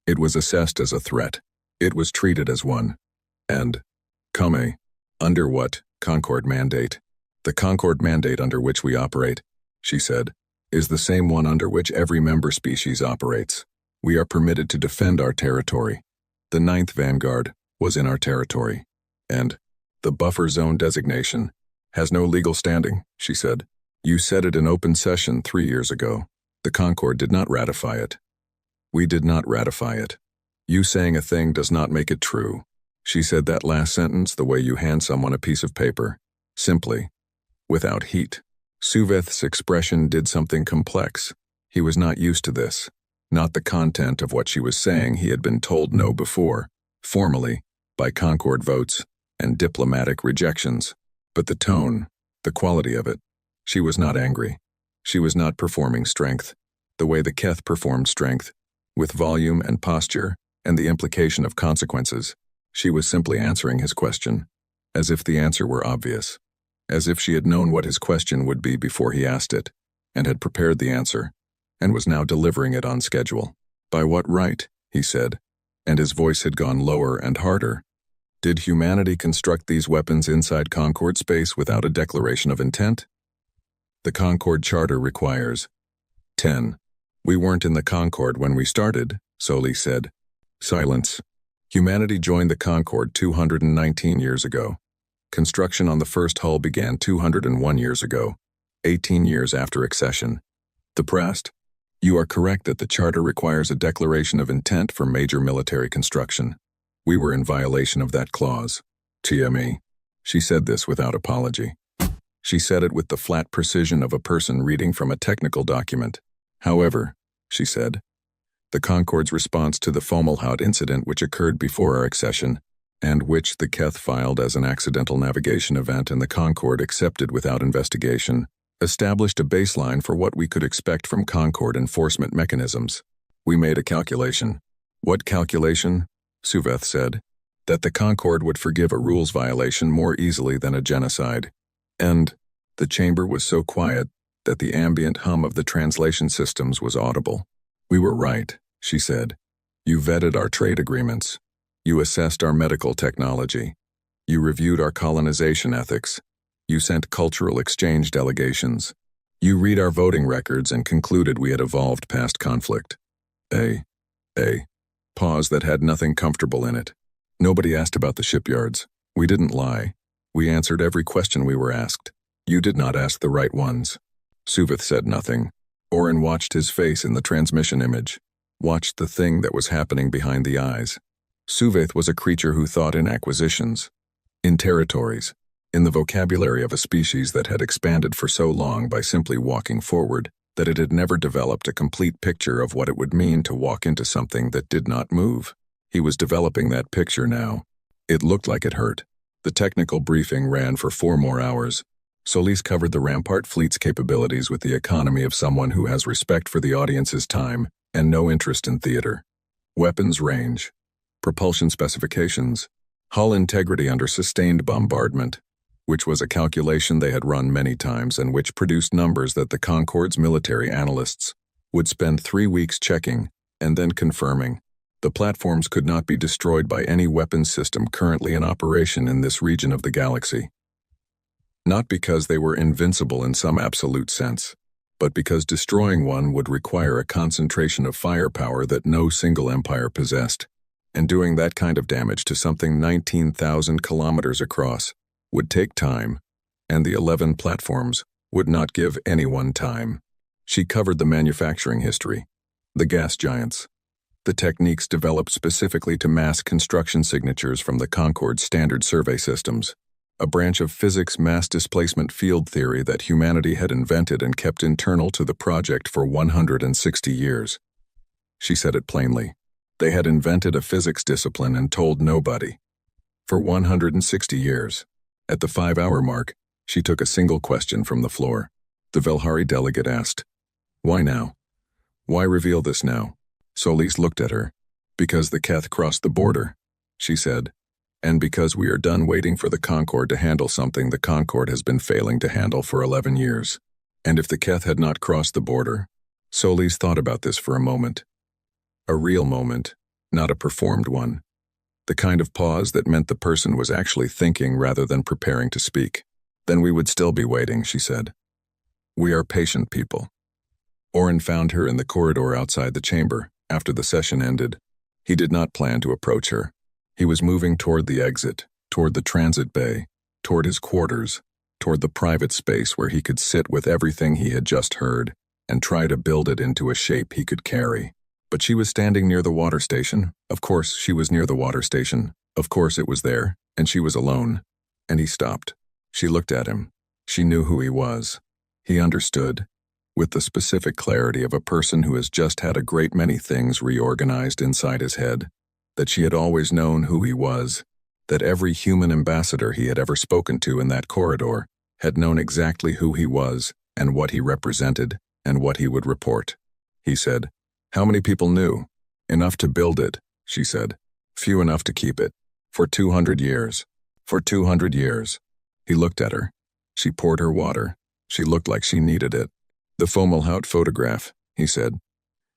It was assessed as a threat. It was treated as one. And, Kame, under what Concord mandate? The Concord mandate under which we operate, she said, is the same one under which every member species operates. We are permitted to defend our territory. The 9th Vanguard was in our territory. And the buffer zone designation has no legal standing, she said. You said it in open session 3 years ago. The Concord did not ratify it. We did not ratify it. You saying a thing does not make it true. She said that last sentence the way you hand someone a piece of paper. Simply. Without heat. Suvith's expression did something complex. He was not used to this. Not the content of what she was saying he had been told no before, formally, by Concord votes and diplomatic rejections, but the tone, the quality of it. She was not angry. She was not performing strength, the way the Keth performed strength, with volume and posture and the implication of consequences. She was simply answering his question, as if the answer were obvious, as if she had known what his question would be before he asked it, and had prepared the answer, and was now delivering it on schedule. By what right, he said, and his voice had gone lower and harder. Did humanity construct these weapons inside Concord space without a declaration of intent? The Concord Charter requires 10. We weren't in the Concord when we started, Solis said. Silence. Humanity joined the Concord 219 years ago. Construction on the first hull began 201 years ago, 18 years after accession. The Prest. You are correct that the Charter requires a declaration of intent for major military construction. We were in violation of that clause. TME. She said this without apology. She said it with the flat precision of a person reading from a technical document. However, she said, the Concord's response to the Fomalhaut incident which occurred before our accession, and which the Keth filed as an accidental navigation event and the Concord accepted without investigation, established a baseline for what we could expect from Concord enforcement mechanisms. We made a calculation. What calculation? Suveth said. That the Concord would forgive a rules violation more easily than a genocide. And the chamber was so quiet that the ambient hum of the translation systems was audible. We were right, she said. You vetted our trade agreements. You assessed our medical technology. You reviewed our colonization ethics. You sent cultural exchange delegations. You read our voting records and concluded we had evolved past conflict. A pause that had nothing comfortable in it. Nobody asked about the shipyards. We didn't lie. We answered every question we were asked. You did not ask the right ones. Suveth said nothing. Oren watched his face in the transmission image, watched the thing that was happening behind the eyes. Suveth was a creature who thought in acquisitions, in territories, in the vocabulary of a species that had expanded for so long by simply walking forward that it had never developed a complete picture of what it would mean to walk into something that did not move. He was developing that picture now. It looked like it hurt. The technical briefing ran for 4 more hours. Solis covered the Rampart fleet's capabilities with the economy of someone who has respect for the audience's time and no interest in theater. Weapons range, propulsion specifications, hull integrity under sustained bombardment, which was a calculation they had run many times and which produced numbers that the Concord's military analysts would spend 3 weeks checking and then confirming. The platforms could not be destroyed by any weapons system currently in operation in this region of the galaxy. Not because they were invincible in some absolute sense, but because destroying one would require a concentration of firepower that no single empire possessed, and doing that kind of damage to something 19,000 kilometers across would take time, and the 11 platforms would not give anyone time. She covered the manufacturing history, the gas giants, the techniques developed specifically to mask construction signatures from the Concord standard survey systems, a branch of physics mass displacement field theory that humanity had invented and kept internal to the project for 160 years. She said it plainly. They had invented a physics discipline and told nobody. For 160 years. At the 5-hour mark, she took a single question from the floor. The Velhari delegate asked, "Why now? Why reveal this now?" Solis looked at her. "Because the Keth crossed the border," she said. "And because we are done waiting for the Concord to handle something the Concord has been failing to handle for 11 years. And if the Keth had not crossed the border..." Solis thought about this for a moment. A real moment, not a performed one. The kind of pause that meant the person was actually thinking rather than preparing to speak. "Then we would still be waiting," she said. "We are patient people." Oren found her in the corridor outside the chamber after the session ended. He did not plan to approach her. He was moving toward the exit, toward the transit bay, toward his quarters, toward the private space where he could sit with everything he had just heard and try to build it into a shape he could carry. But she was standing near the water station. Of course, she was near the water station. Of course it was there, and she was alone. And he stopped. She looked at him. She knew who he was. He understood, with the specific clarity of a person who has just had a great many things reorganized inside his head, that she had always known who he was, that every human ambassador he had ever spoken to in that corridor had known exactly who he was and what he represented and what he would report. He said, "How many people knew?" "Enough to build it," she said. "Few enough to keep it. For 200 years. For 200 years. He looked at her. She poured her water. She looked like she needed it. "The Fomalhaut photograph," he said.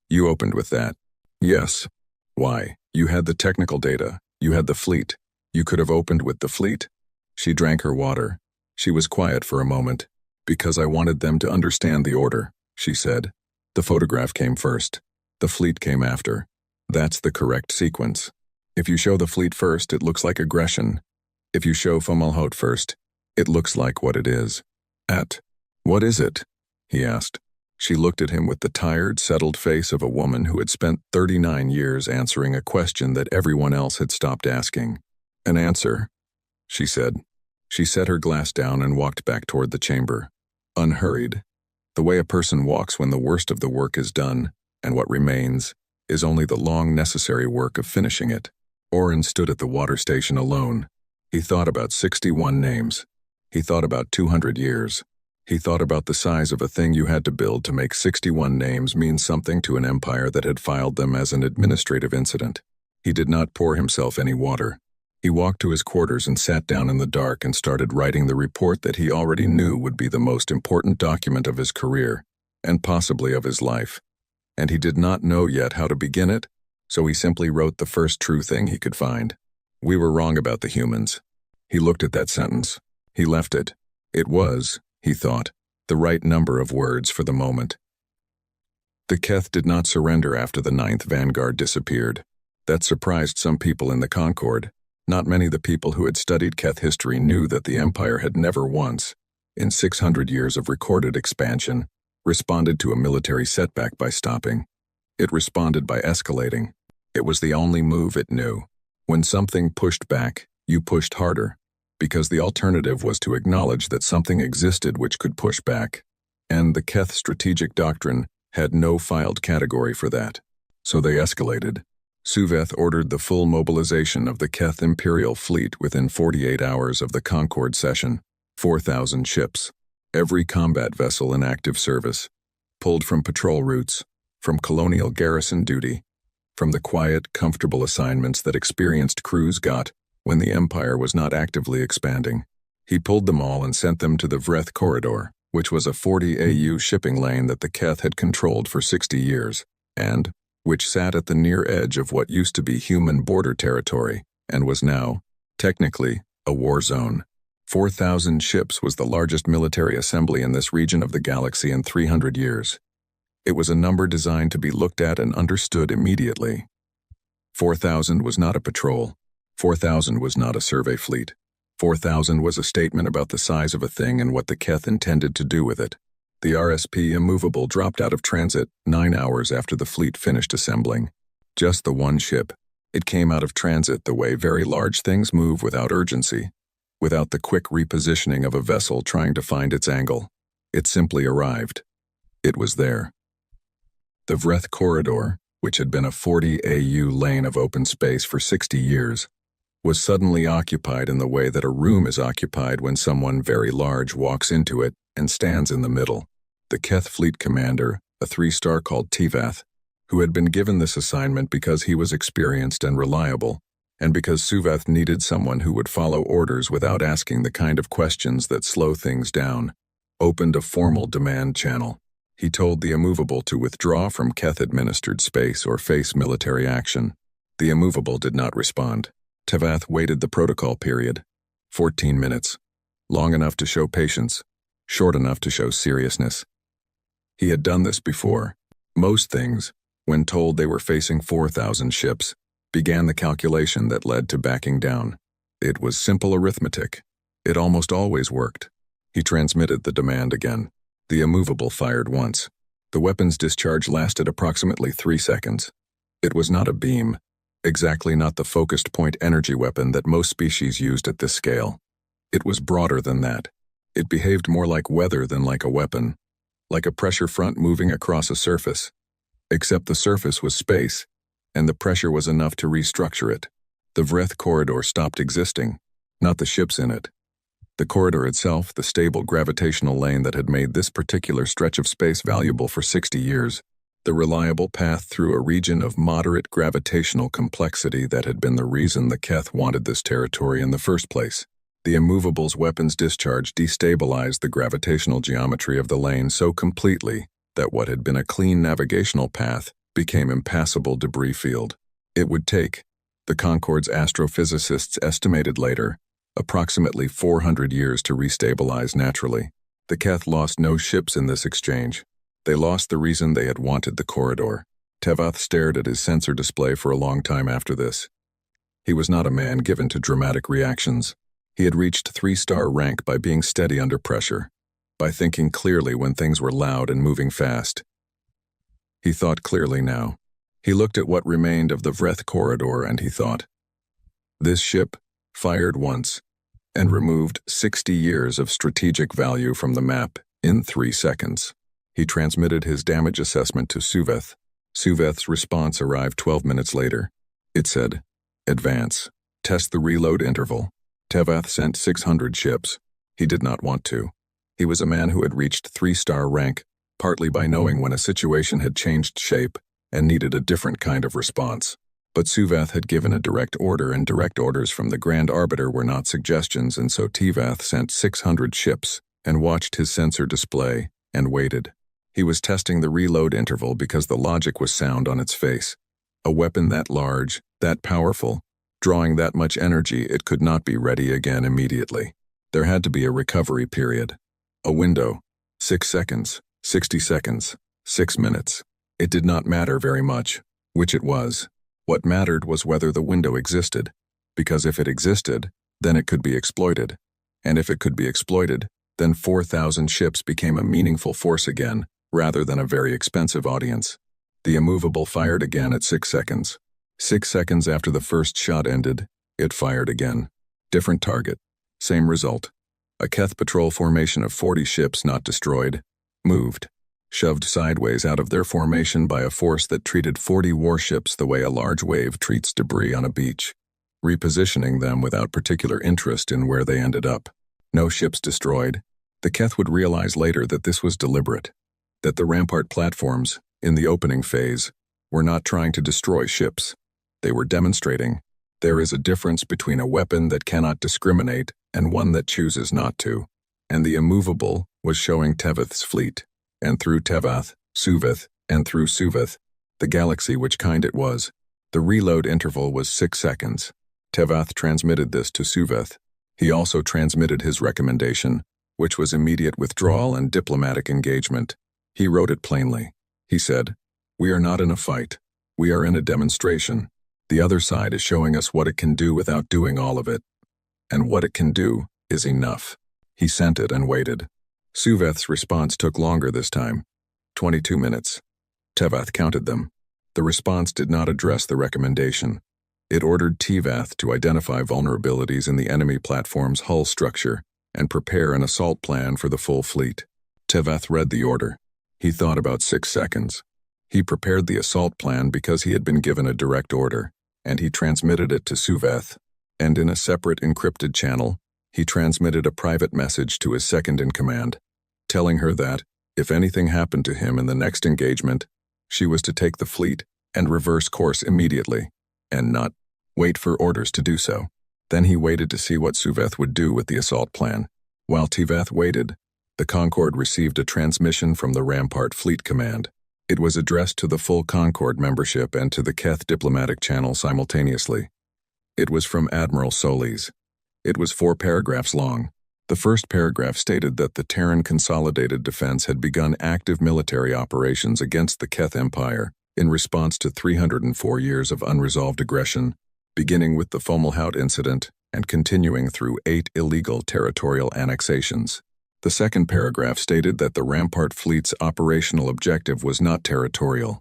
"You opened with that." "Yes." "Why? You had the technical data. You had the fleet. You could have opened with the fleet." She drank her water. She was quiet for a moment. "Because I wanted them to understand the order," she said. "The photograph came first. The fleet came after. That's the correct sequence. If you show the fleet first, it looks like aggression. If you show Fomalhaut first, it looks like what it is." "What is it?" he asked. She looked at him with the tired, settled face of a woman who had spent 39 years answering a question that everyone else had stopped asking. "An answer," she said. She set her glass down and walked back toward the chamber, unhurried, the way a person walks when the worst of the work is done, and what remains is only the long necessary work of finishing it. Oren stood at the water station alone. He thought about 61 names. He thought about 200 years. He thought about the size of a thing you had to build to make 61 names mean something to an empire that had filed them as an administrative incident. He did not pour himself any water. He walked to his quarters and sat down in the dark and started writing the report that he already knew would be the most important document of his career, and possibly of his life. And he did not know yet how to begin it, so he simply wrote the first true thing he could find. We were wrong about the humans. He looked at that sentence. He left it. It was, he thought, the right number of words for the moment. The Keth did not surrender after the 9th Vanguard disappeared. That surprised some people in the Concord. Not many of the people who had studied Keth history knew that the Empire had never once, in 600 years of recorded expansion, responded to a military setback by stopping. It responded by escalating. It was the only move it knew. When something pushed back, you pushed harder, because the alternative was to acknowledge that something existed which could push back, and the Keth strategic doctrine had no filed category for that. So they escalated. Suveth ordered the full mobilization of the Keth Imperial fleet within 48 hours of the Concord session, 4,000 ships, every combat vessel in active service, pulled from patrol routes, from colonial garrison duty, from the quiet, comfortable assignments that experienced crews got when the Empire was not actively expanding. He pulled them all and sent them to the Vreth Corridor, which was a 40 AU shipping lane that the Keth had controlled for 60 years, and which sat at the near edge of what used to be human border territory, and was now, technically, a war zone. 4,000 ships was the largest military assembly in this region of the galaxy in 300 years. It was a number designed to be looked at and understood immediately. 4,000 was not a patrol. 4,000 was not a survey fleet. 4,000 was a statement about the size of a thing and what the Keth intended to do with it. The RSP Immovable dropped out of transit 9 hours after the fleet finished assembling. Just the one ship. It came out of transit the way very large things move without urgency, without the quick repositioning of a vessel trying to find its angle. It simply arrived. It was there. The Vreth Corridor, which had been a 40 AU lane of open space for 60 years, was suddenly occupied in the way that a room is occupied when someone very large walks into it and stands in the middle. The Keth fleet commander, a 3-star called Tevath, who had been given this assignment because he was experienced and reliable, and because Suveth needed someone who would follow orders without asking the kind of questions that slow things down, opened a formal demand channel. He told the Immovable to withdraw from Keth-administered space or face military action. The Immovable did not respond. Tevath waited the protocol period, 14 minutes, long enough to show patience, short enough to show seriousness. He had done this before. Most things, when told they were facing 4,000 ships, began the calculation that led to backing down. It was simple arithmetic. It almost always worked. He transmitted the demand again. The Immovable fired once. The weapon's discharge lasted approximately 3 seconds. It was not a beam, exactly not the focused point energy weapon that most species used at this scale. It was broader than that. It behaved more like weather than like a weapon, like a pressure front moving across a surface. Except the surface was space, and the pressure was enough to restructure it. The Vreth Corridor stopped existing, not the ships in it. The corridor itself, the stable gravitational lane that had made this particular stretch of space valuable for 60 years, the reliable path through a region of moderate gravitational complexity that had been the reason the Keth wanted this territory in the first place. The Immovable's weapons discharge destabilized the gravitational geometry of the lane so completely that what had been a clean navigational path became impassable debris field. It would take, the Concord's astrophysicists estimated later, approximately 400 years to restabilize naturally. The Keth lost no ships in this exchange. They lost the reason they had wanted the corridor. Tevath stared at his sensor display for a long time after this. He was not a man given to dramatic reactions. He had reached 3-star rank by being steady under pressure, by thinking clearly when things were loud and moving fast. He thought clearly now. He looked at what remained of the Vreth Corridor and he thought, this ship, fired once, and removed 60 years of strategic value from the map in 3 seconds. He transmitted his damage assessment to Suveth. Suveth's response arrived 12 minutes later. It said, advance. Test the reload interval. Tevath sent 600 ships. He did not want to. He was a man who had reached 3-star rank, partly by knowing when a situation had changed shape and needed a different kind of response. But Suvath had given a direct order, and direct orders from the Grand Arbiter were not suggestions, and so Tivath sent 600 ships and watched his sensor display and waited. He was testing the reload interval because the logic was sound on its face. A weapon that large, that powerful, drawing that much energy, it could not be ready again immediately. There had to be a recovery period. A window. 6 seconds, 60 seconds, 6 minutes. It did not matter very much, which it was. What mattered was whether the window existed, because if it existed, then it could be exploited. And if it could be exploited, then 4,000 ships became a meaningful force again, rather than a very expensive audience. The immovable fired again at 6 seconds. 6 seconds after the first shot ended, it fired again. Different target. Same result. A Keth patrol formation of 40 ships not destroyed, moved, shoved sideways out of their formation by a force that treated 40 warships the way a large wave treats debris on a beach, repositioning them without particular interest in where they ended up. No ships destroyed. The Keth would realize later that this was deliberate, that the Rampart platforms, in the opening phase, were not trying to destroy ships. They were demonstrating there is a difference between a weapon that cannot discriminate and one that chooses not to, and the immovable was showing Tevath's fleet, and through Tevath, Suvath, and through Suvath, the galaxy which kind it was. The reload interval was 6 seconds. Tevath transmitted this to Suvath. He also transmitted his recommendation, which was immediate withdrawal and diplomatic engagement. He wrote it plainly. He said, "We are not in a fight. We are in a demonstration. The other side is showing us what it can do without doing all of it. And what it can do is enough." He sent it and waited. Suvath's response took longer this time. 22 minutes. Tevath counted them. The response did not address the recommendation. It ordered Tevath to identify vulnerabilities in the enemy platform's hull structure and prepare an assault plan for the full fleet. Tevath read the order. He thought about 6 seconds. He prepared the assault plan because he had been given a direct order, and he transmitted it to Suvath. And in a separate encrypted channel, he transmitted a private message to his second-in-command, telling her that, if anything happened to him in the next engagement, she was to take the fleet and reverse course immediately, and not wait for orders to do so. Then he waited to see what Suvath would do with the assault plan. While Tevath waited, the Concord received a transmission from the Rampart Fleet Command. It was addressed to the full Concord membership and to the Keth diplomatic channel simultaneously. It was from Admiral Solis. It was 4 paragraphs long. The first paragraph stated that the Terran Consolidated Defense had begun active military operations against the Keth Empire in response to 304 years of unresolved aggression, beginning with the Fomalhaut incident and continuing through 8 illegal territorial annexations. The second paragraph stated that the Rampart Fleet's operational objective was not territorial.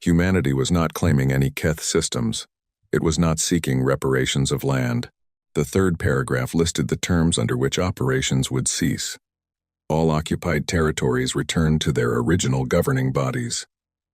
Humanity was not claiming any Keth systems. It was not seeking reparations of land. The third paragraph listed the terms under which operations would cease. All occupied territories returned to their original governing bodies.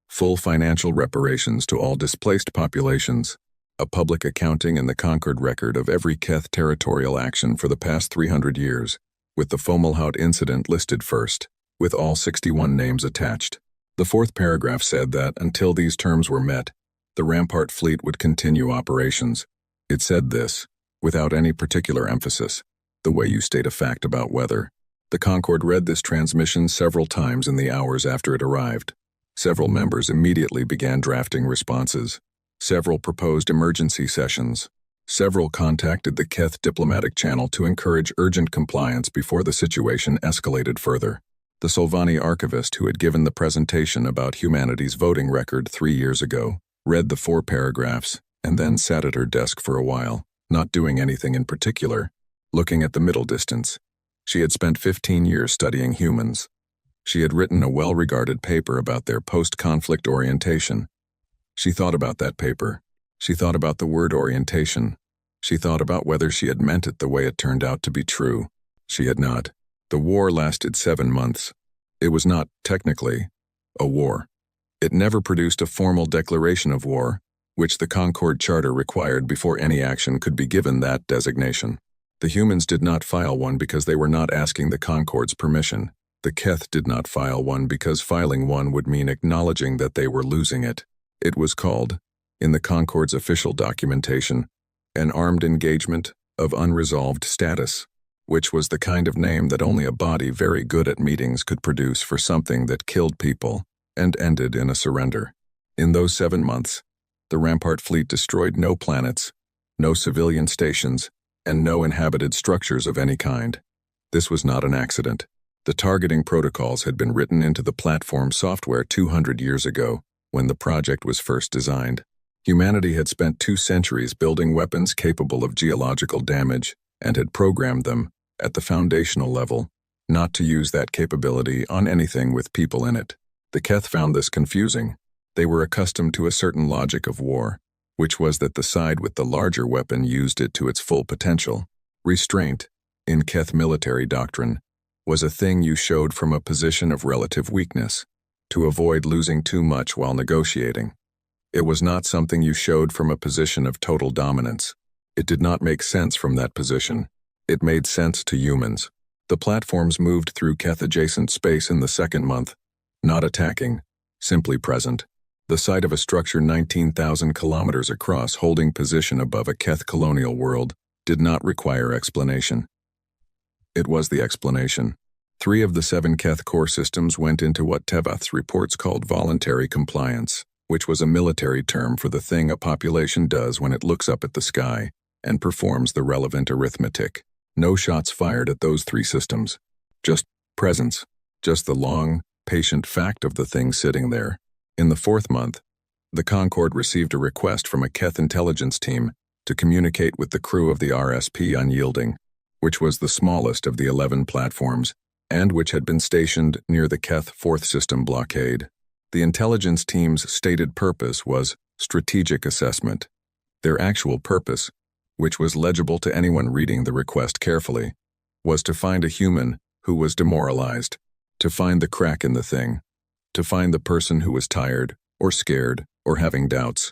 Full financial reparations to all displaced populations. A public accounting in the Concord record of every Keth territorial action for the past 300 years. With the Fomalhaut incident listed first, with all 61 names attached. The fourth paragraph said that, until these terms were met, the Rampart fleet would continue operations. It said this, without any particular emphasis, the way you state a fact about weather. The Concord read this transmission several times in the hours after it arrived. Several members immediately began drafting responses. Several proposed emergency sessions. Several contacted the Keth diplomatic channel to encourage urgent compliance before the situation escalated further. The Solvani archivist who had given the presentation about humanity's voting record 3 years ago read the 4 paragraphs and then sat at her desk for a while, not doing anything in particular, looking at the middle distance. She had spent 15 years studying humans. She had written a well-regarded paper about their post-conflict orientation. She thought about that paper. She thought about the word orientation. She thought about whether she had meant it the way it turned out to be true. She had not. The war lasted 7 months. It was not, technically, a war. It never produced a formal declaration of war, which the Concord Charter required before any action could be given that designation. The humans did not file one because they were not asking the Concord's permission. The Keth did not file one because filing one would mean acknowledging that they were losing it. It was called, in the Concord's official documentation, an armed engagement of unresolved status, which was the kind of name that only a body very good at meetings could produce for something that killed people and ended in a surrender. In those 7 months, the Rampart fleet destroyed no planets, no civilian stations, and no inhabited structures of any kind. This was not an accident. The targeting protocols had been written into the platform software 200 years ago, when the project was first designed. Humanity had spent 2 centuries building weapons capable of geological damage and had programmed them, at the foundational level, not to use that capability on anything with people in it. The Keth found this confusing. They were accustomed to a certain logic of war, which was that the side with the larger weapon used it to its full potential. Restraint, in Keth military doctrine, was a thing you showed from a position of relative weakness, to avoid losing too much while negotiating. It was not something you showed from a position of total dominance. It did not make sense from that position. It made sense to humans. The platforms moved through Keth-adjacent space in the 2nd month, not attacking, simply present. The site of a structure 19,000 kilometers across holding position above a Keth colonial world did not require explanation. It was the explanation. 3 of the 7 Keth core systems went into what Tevath's reports called voluntary compliance, which was a military term for the thing a population does when it looks up at the sky and performs the relevant arithmetic. No shots fired at those 3 systems. Just presence. Just the long, patient fact of the thing sitting there. In the 4th month, the Concorde received a request from a Keth intelligence team to communicate with the crew of the RSP Unyielding, which was the smallest of the 11 platforms, and which had been stationed near the Keth 4th system blockade. The intelligence team's stated purpose was strategic assessment. Their actual purpose, which was legible to anyone reading the request carefully, was to find a human who was demoralized, to find the crack in the thing, to find the person who was tired, or scared, or having doubts,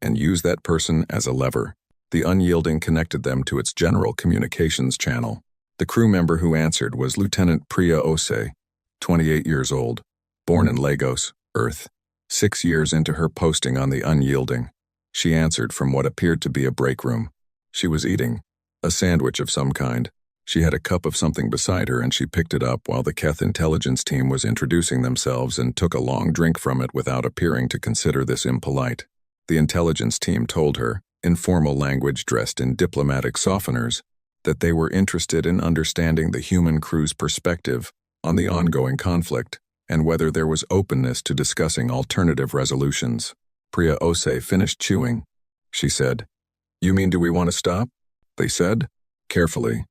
and use that person as a lever. The Unyielding connected them to its general communications channel. The crew member who answered was Lieutenant Priya Ose, 28 years old, born in Lagos, Earth. 6 years into her posting on the Unyielding, she answered from what appeared to be a break room. She was eating a sandwich of some kind. She had a cup of something beside her and she picked it up while the Keth intelligence team was introducing themselves and took a long drink from it without appearing to consider this impolite. The intelligence team told her, in formal language dressed in diplomatic softeners, that they were interested in understanding the human crew's perspective on the ongoing conflict and whether there was openness to discussing alternative resolutions. Priya Ose finished chewing. She said, "You mean do we want to stop?" They said, carefully,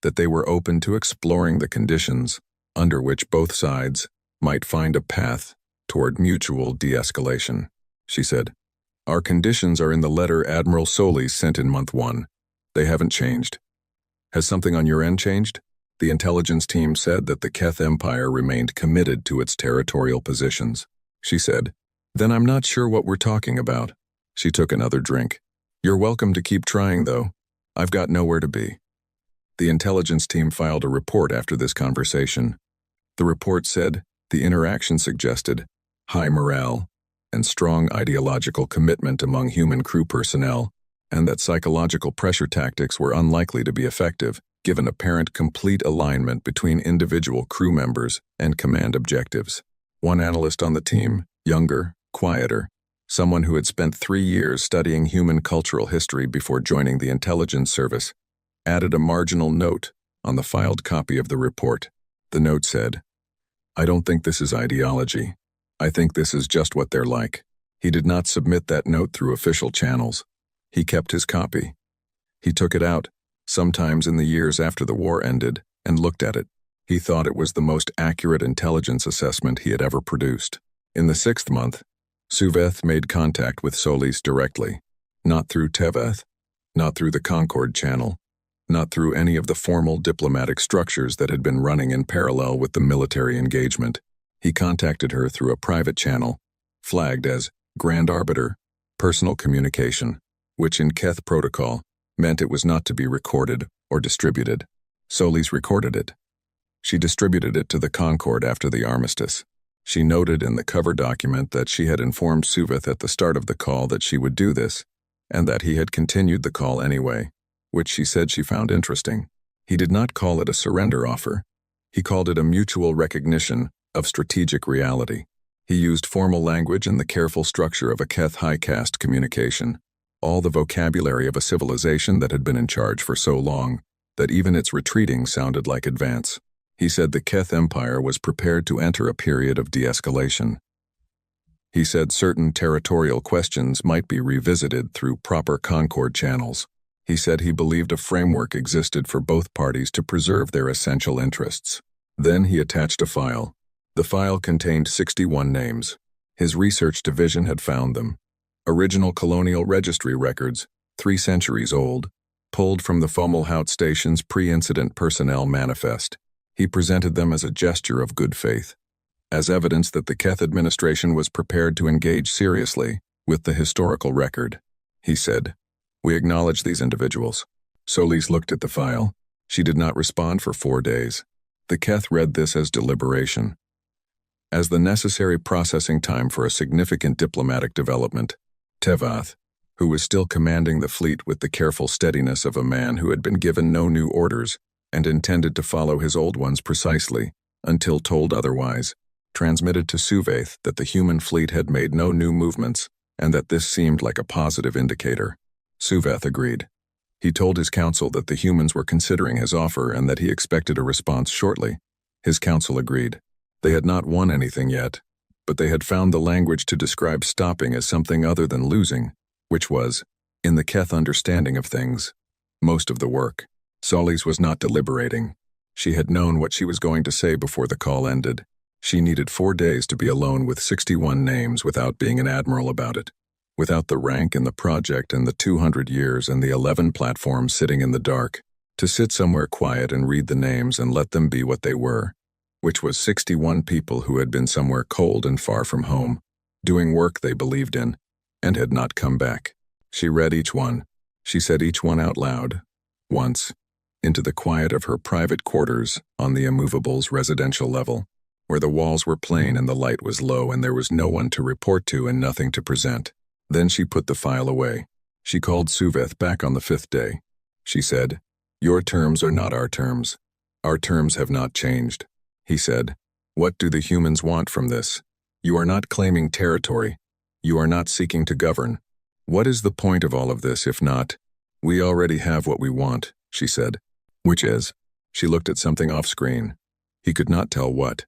that they were open to exploring the conditions under which both sides might find a path toward mutual de-escalation. She said, "Our conditions are in the letter Admiral Solis sent in month 1. They haven't changed. Has something on your end changed?" The intelligence team said that the Keth Empire remained committed to its territorial positions. She said, "Then I'm not sure what we're talking about." She took another drink. "You're welcome to keep trying, though. I've got nowhere to be." The intelligence team filed a report after this conversation. The report said the interaction suggested high morale and strong ideological commitment among human crew personnel, and that psychological pressure tactics were unlikely to be effective, given apparent complete alignment between individual crew members and command objectives. One analyst on the team, younger, quieter, someone who had spent 3 years studying human cultural history before joining the intelligence service, added a marginal note on the filed copy of the report. The note said, "I don't think this is ideology. I think this is just what they're like." He did not submit that note through official channels. He kept his copy. He took it out, sometimes in the years after the war ended, and looked at it. He thought it was the most accurate intelligence assessment he had ever produced. In the 6th month, Suveth made contact with Solis directly, not through Tevath, not through the Concorde channel, not through any of the formal diplomatic structures that had been running in parallel with the military engagement. He contacted her through a private channel, flagged as Grand Arbiter, personal communication, which in Keth protocol meant it was not to be recorded or distributed. Solis recorded it. She distributed it to the Concorde after the armistice. She noted in the cover document that she had informed Suveth at the start of the call that she would do this, and that he had continued the call anyway, which she said she found interesting. He did not call it a surrender offer. He called it a mutual recognition of strategic reality. He used formal language and the careful structure of a Keth high caste communication, all the vocabulary of a civilization that had been in charge for so long that even its retreating sounded like advance. He said the Keth Empire was prepared to enter a period of de-escalation. He said certain territorial questions might be revisited through proper Concord channels. He said he believed a framework existed for both parties to preserve their essential interests. Then he attached a file. The file contained 61 names. His research division had found them. Original colonial registry records, 3 centuries old, pulled from the Fomalhaut station's pre-incident personnel manifest. He presented them as a gesture of good faith, as evidence that the Keth administration was prepared to engage seriously with the historical record. He said, "We acknowledge these individuals." Solis looked at the file. She did not respond for 4 days. The Keth read this as deliberation, as the necessary processing time for a significant diplomatic development. Tevath, who was still commanding the fleet with the careful steadiness of a man who had been given no new orders and intended to follow his old ones precisely, until told otherwise, transmitted to Suveth that the human fleet had made no new movements and that this seemed like a positive indicator. Suveth agreed. He told his council that the humans were considering his offer and that he expected a response shortly. His council agreed. They had not won anything yet, but they had found the language to describe stopping as something other than losing, which was, in the Keth understanding of things, most of the work. Solis was not deliberating. She had known what she was going to say before the call ended. She needed 4 days to be alone with 61 names without being an admiral about it, without the rank in the project and the 200 years and the 11 platforms sitting in the dark, to sit somewhere quiet and read the names and let them be what they were, which was 61 people who had been somewhere cold and far from home, doing work they believed in, and had not come back. She read each one. She said each one out loud, once, into the quiet of her private quarters on the Immovable's residential level, where the walls were plain and the light was low and there was no one to report to and nothing to present. Then she put the file away. She called Suveth back on the 5th day. She said, "Your terms are not our terms. Our terms have not changed." He said, "What do the humans want from this? You are not claiming territory. You are not seeking to govern. What is the point of all of this if not, we already have what we want," she said. Which is, she looked at something off-screen. He could not tell what.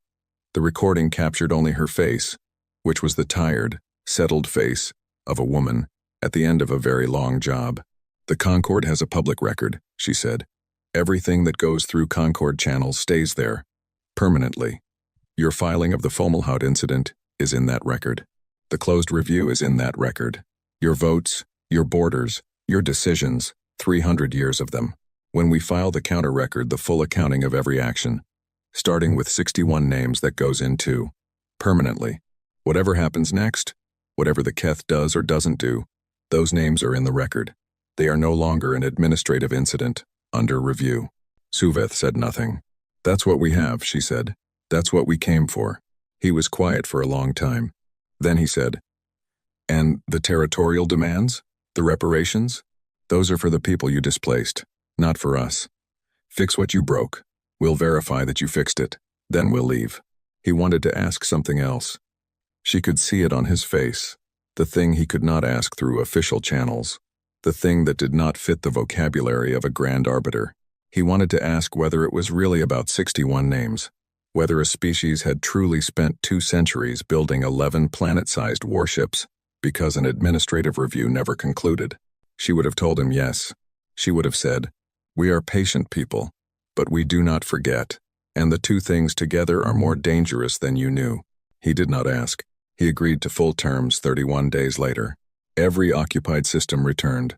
The recording captured only her face, which was the tired, settled face of a woman at the end of a very long job. "The Concorde has a public record," she said. "Everything that goes through Concorde channels stays there, permanently. Your filing of the Fomalhaut incident is in that record. The closed review is in that record. Your votes, your borders, your decisions, 300 years of them. When we file the counter record, the full accounting of every action, starting with 61 names that goes in too, permanently. Whatever happens next, whatever the Keth does or doesn't do, those names are in the record. They are no longer an administrative incident, under review." Suveth said nothing. "That's what we have," she said. "That's what we came for." He was quiet for a long time. Then he said, "And the territorial demands? The reparations? Those are for the people you displaced, not for us. Fix what you broke. We'll verify that you fixed it. Then we'll leave." He wanted to ask something else. She could see it on his face, the thing he could not ask through official channels, the thing that did not fit the vocabulary of a grand arbiter. He wanted to ask whether it was really about 61 names, whether a species had truly spent 2 centuries building 11 planet-sized warships because an administrative review never concluded. She would have told him yes. She would have said, "We are patient people, but we do not forget, and the 2 things together are more dangerous than you knew." He did not ask. He agreed to full terms 31 days later. Every occupied system returned.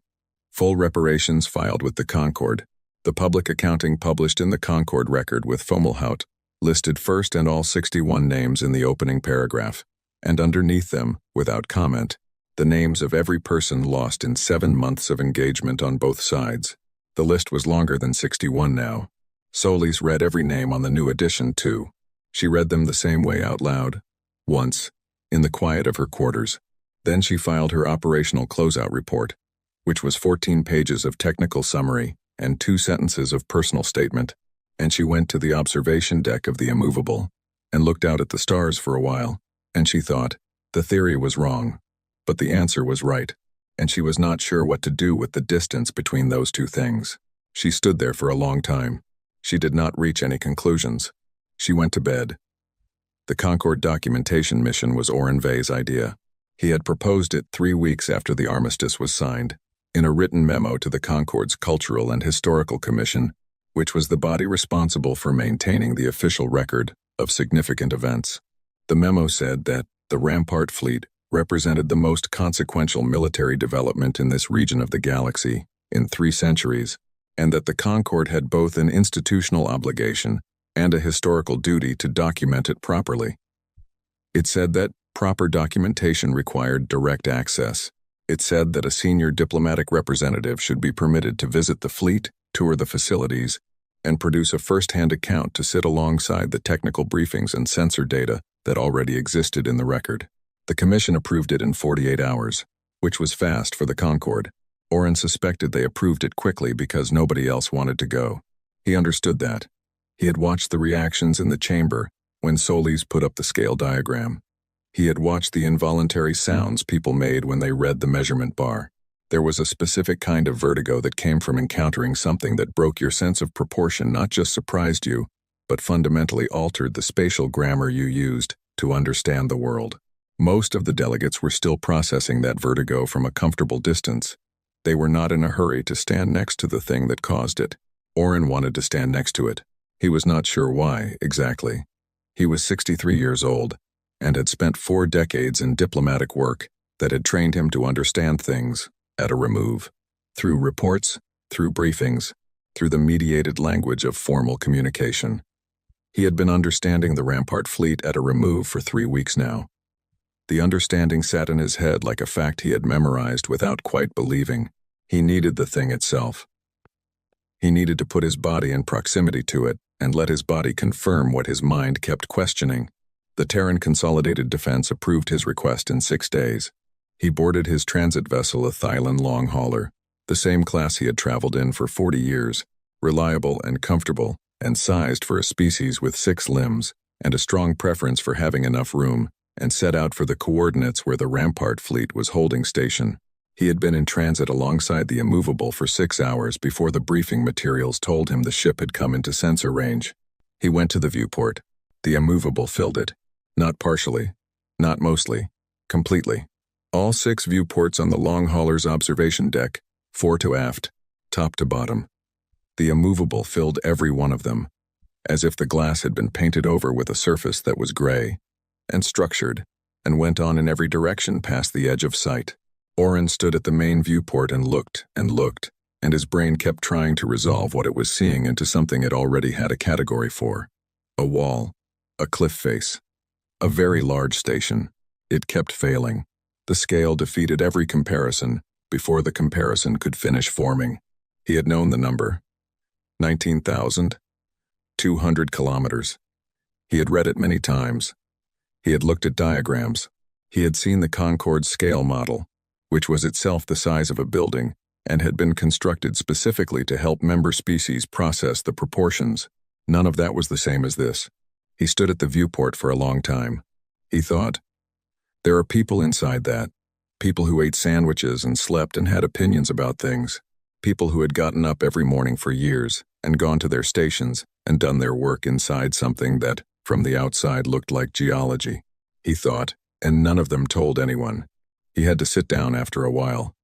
Full reparations filed with the Concorde. The public accounting published in the Concorde record with Fomalhaut listed first and all 61 names in the opening paragraph, and underneath them, without comment, the names of every person lost in 7 months of engagement on both sides. The list was longer than 61 now. Solis read every name on the new edition, too. She read them the same way out loud. Once, in the quiet of her quarters. Then she filed her operational closeout report, which was 14 pages of technical summary and 2 sentences of personal statement, and she went to the observation deck of the immovable and looked out at the stars for a while, and she thought, the theory was wrong, but the answer was right, and she was not sure what to do with the distance between those two things. She stood there for a long time. She did not reach any conclusions. She went to bed. The Concorde documentation mission was Oren Vey's idea. He had proposed it 3 weeks after the armistice was signed, in a written memo to the Concorde's Cultural and Historical Commission, which was the body responsible for maintaining the official record of significant events. The memo said that the Rampart fleet represented the most consequential military development in this region of the galaxy in 3 centuries, and that the Concorde had both an institutional obligation and a historical duty to document it properly. It said that proper documentation required direct access. It said that a senior diplomatic representative should be permitted to visit the fleet, tour the facilities, and produce a first-hand account to sit alongside the technical briefings and sensor data that already existed in the record. The commission approved it in 48 hours, which was fast for the Concorde. Oren suspected they approved it quickly because nobody else wanted to go. He understood that. He had watched the reactions in the chamber when Solis put up the scale diagram. He had watched the involuntary sounds people made when they read the measurement bar. There was a specific kind of vertigo that came from encountering something that broke your sense of proportion, not just surprised you, but fundamentally altered the spatial grammar you used to understand the world. Most of the delegates were still processing that vertigo from a comfortable distance. They were not in a hurry to stand next to the thing that caused it. Oren wanted to stand next to it. He was not sure why, exactly. He was 63 years old, and had spent 4 decades in diplomatic work that had trained him to understand things at a remove, through reports, through briefings, through the mediated language of formal communication. He had been understanding the Rampart fleet at a remove for 3 weeks now. The understanding sat in his head like a fact he had memorized without quite believing. He needed the thing itself. He needed to put his body in proximity to it and let his body confirm what his mind kept questioning. The Terran Consolidated Defense approved his request in 6 days. He boarded his transit vessel, a Thailand long hauler, the same class he had traveled in for 40 years, reliable and comfortable, and sized for a species with 6 limbs, and a strong preference for having enough room, and set out for the coordinates where the Rampart fleet was holding station. He had been in transit alongside the immovable for 6 hours before the briefing materials told him the ship had come into sensor range. He went to the viewport. The immovable filled it. Not partially, not mostly, completely. All 6 viewports on the long hauler's observation deck, 4 to aft, top to bottom. The immovable filled every one of them, as if the glass had been painted over with a surface that was gray and structured, and went on in every direction past the edge of sight. Oren stood at the main viewport and looked, and his brain kept trying to resolve what it was seeing into something it already had a category for. A wall, a cliff face, a very large station. It kept failing. The scale defeated every comparison before the comparison could finish forming. He had known the number. 19,200 kilometers. He had read it many times. He had looked at diagrams. He had seen the Concorde scale model, which was itself the size of a building and had been constructed specifically to help member species process the proportions. None of that was the same as this. He stood at the viewport for a long time. He thought, there are people inside that. People who ate sandwiches and slept and had opinions about things. People who had gotten up every morning for years and gone to their stations and done their work inside something that, from the outside, looked like geology. He thought, and none of them told anyone. He had to sit down after a while.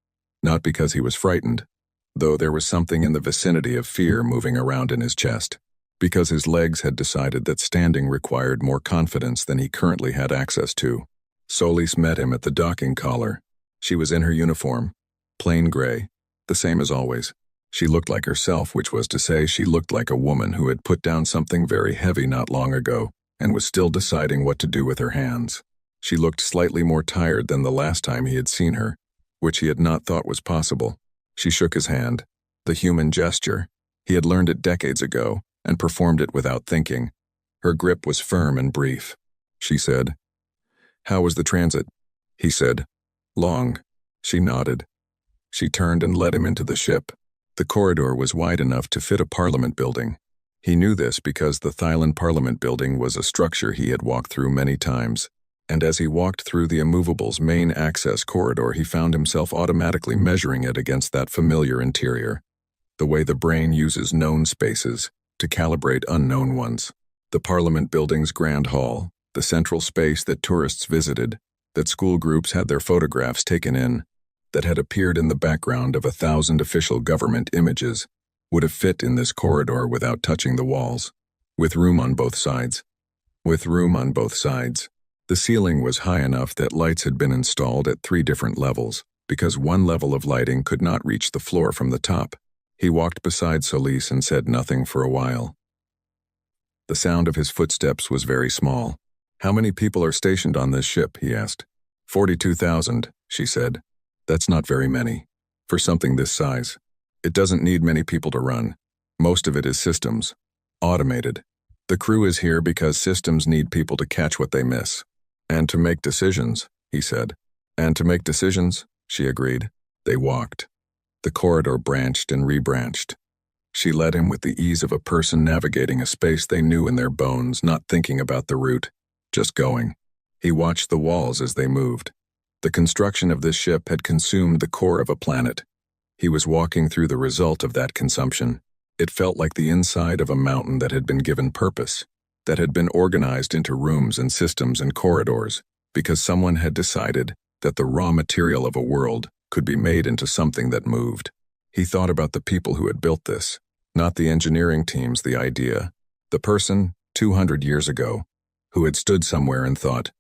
Not because he was frightened, though there was something in the vicinity of fear moving around in his chest. Because his legs had decided that standing required more confidence than he currently had access to. Solis met him at the docking collar. She was in her uniform, plain gray, the same as always. She looked like herself, which was to say she looked like a woman who had put down something very heavy not long ago and was still deciding what to do with her hands. She looked slightly more tired than the last time he had seen her, which he had not thought was possible. She shook his hand. The human gesture. He had learned it decades ago and performed it without thinking. Her grip was firm and brief. She said, "How was the transit?" He said, "Long." She nodded. She turned and led him into the ship. The corridor was wide enough to fit a parliament building. He knew this because the Thailand Parliament building was a structure he had walked through many times. And as he walked through the Immovable's main access corridor, he found himself automatically measuring it against that familiar interior. The way the brain uses known spaces to calibrate unknown ones. The Parliament building's grand hall, the central space that tourists visited, that school groups had their photographs taken in, that had appeared in the background of 1,000 official government images, would have fit in this corridor without touching the walls, with room on both sides. With room on both sides. The ceiling was high enough that lights had been installed at 3 different levels, because one level of lighting could not reach the floor from the top. He walked beside Solis and said nothing for a while. The sound of his footsteps was very small. "How many people are stationed on this ship?" he asked. 42,000, she said. "That's not very many. For something this size. It doesn't need many people to run. Most of it is systems. Automated. The crew is here because systems need people to catch what they miss. And to make decisions," he said. "And to make decisions," she agreed. They walked. The corridor branched and rebranched. She led him with the ease of a person navigating a space they knew in their bones, not thinking about the route, just going. He watched the walls as they moved. The construction of this ship had consumed the core of a planet. He was walking through the result of that consumption. It felt like the inside of a mountain that had been given purpose, that had been organized into rooms and systems and corridors, because someone had decided that the raw material of a world could be made into something that moved. He thought about the people who had built this, not the engineering teams, the idea. The person, 200 years ago, who had stood somewhere and thought,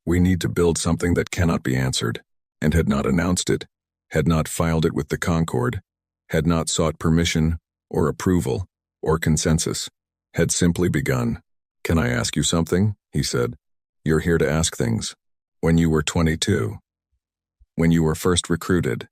"We need to build something that cannot be answered," and had not announced it, had not filed it with the Concord, had not sought permission or approval or consensus, had simply begun. "Can I ask you something?" he said. "You're here to ask things. When you were 22, when you were first recruited,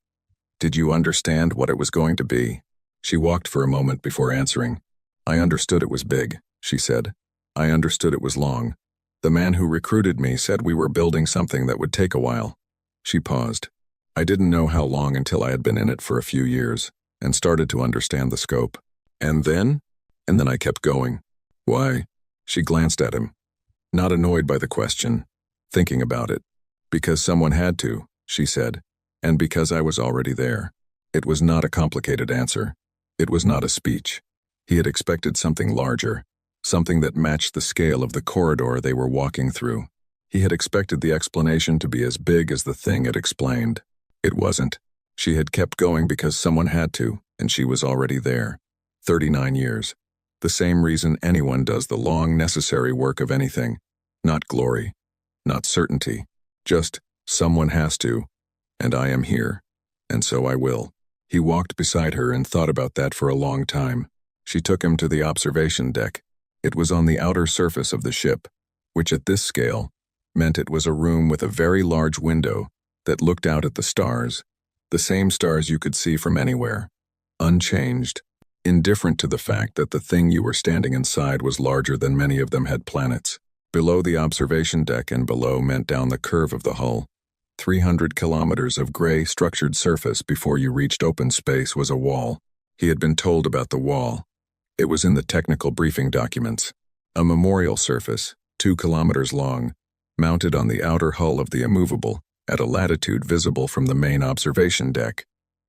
did you understand what it was going to be?" She walked for a moment before answering. "I understood it was big," she said. "I understood it was long. The man who recruited me said we were building something that would take a while." She paused. "I didn't know how long until I had been in it for a few years and started to understand the scope. And then I kept going." "Why?" She glanced at him, not annoyed by the question, thinking about it. "Because someone had to," she said, "and because I was already there." It was not a complicated answer. It was not a speech. He had expected something larger, something that matched the scale of the corridor they were walking through. He had expected the explanation to be as big as the thing it explained. It wasn't. She had kept going because someone had to, and she was already there. 39 years. The same reason anyone does the long, necessary work of anything. Not glory. Not certainty. Just, someone has to. And I am here. And so I will. He walked beside her and thought about that for a long time. She took him to the observation deck. It was on the outer surface of the ship, which at this scale meant it was a room with a very large window that looked out at the stars, the same stars you could see from anywhere, unchanged, indifferent to the fact that the thing you were standing inside was larger than many of them had planets. Below the observation deck and below meant down the curve of the hull. 300 kilometers of gray structured surface before you reached open space was a wall. He had been told about the wall. It was in the technical briefing documents. A memorial surface, 2 kilometers long, mounted on the outer hull of the Immovable, at a latitude visible from the main observation deck.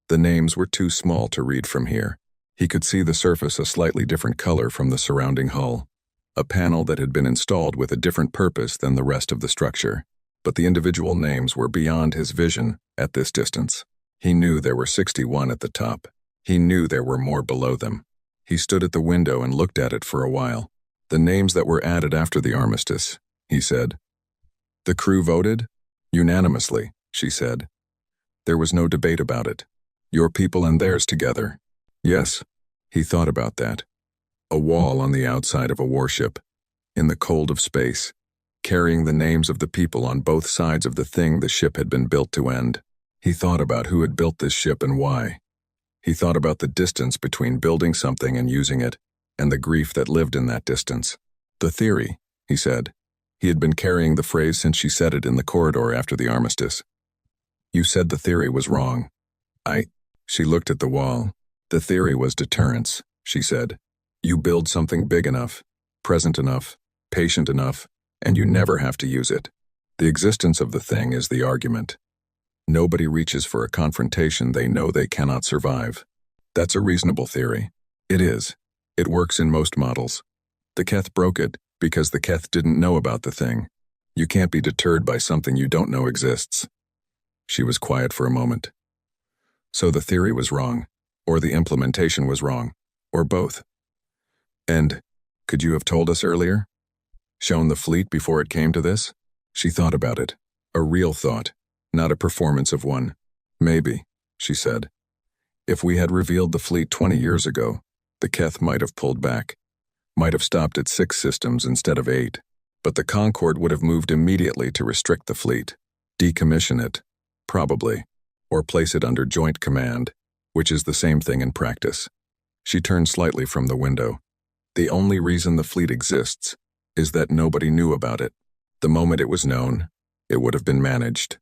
The names were too small to read from here. He could see the surface a slightly different color from the surrounding hull, a panel that had been installed with a different purpose than the rest of the structure. But the individual names were beyond his vision at this distance. He knew there were 61 at the top. He knew there were more below them. He stood at the window and looked at it for a while. "The names that were added after the armistice," he said. "The crew voted? Unanimously," she said. "There was no debate about it. Your people and theirs together." Yes, he thought about that. A wall on the outside of a warship, in the cold of space, carrying the names of the people on both sides of the thing the ship had been built to end. He thought about who had built this ship and why. He thought about the distance between building something and using it, and the grief that lived in that distance. The theory, he said. He had been carrying the phrase since she said it in the corridor after the armistice. You said the theory was wrong. She looked at the wall. The theory was deterrence, she said. You build something big enough, present enough, patient enough, and you never have to use it. The existence of the thing is the argument. Nobody reaches for a confrontation they know they cannot survive. That's a reasonable theory. It is. It works in most models. The Keth broke it because the Keth didn't know about the thing. You can't be deterred by something you don't know exists. She was quiet for a moment. So the theory was wrong, or the implementation was wrong, or both. And, could you have told us earlier? Shown the fleet before it came to this? She thought about it. A real thought, not a performance of one. Maybe, she said. If we had revealed the fleet 20 years ago, the Keth might have pulled back. Might have stopped at 6 systems instead of 8. But the Concorde would have moved immediately to restrict the fleet. Decommission it, probably, or place it under joint command, which is the same thing in practice. She turned slightly from the window. The only reason the fleet exists is that nobody knew about it. The moment it was known, it would have been managed.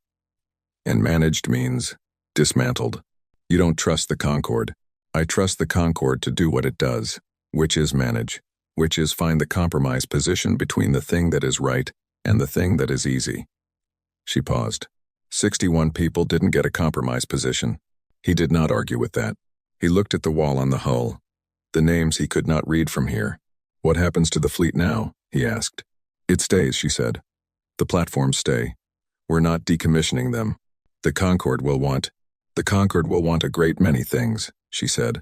And managed means dismantled. You don't trust the Concorde. I trust the Concorde to do what it does, which is manage, which is find the compromise position between the thing that is right and the thing that is easy. She paused. 61 people didn't get a compromise position. He did not argue with that. He looked at the wall on the hull. The names he could not read from here. What happens to the fleet now? He asked. It stays, she said. The platforms stay. We're not decommissioning them. The Concorde will want a great many things, she said.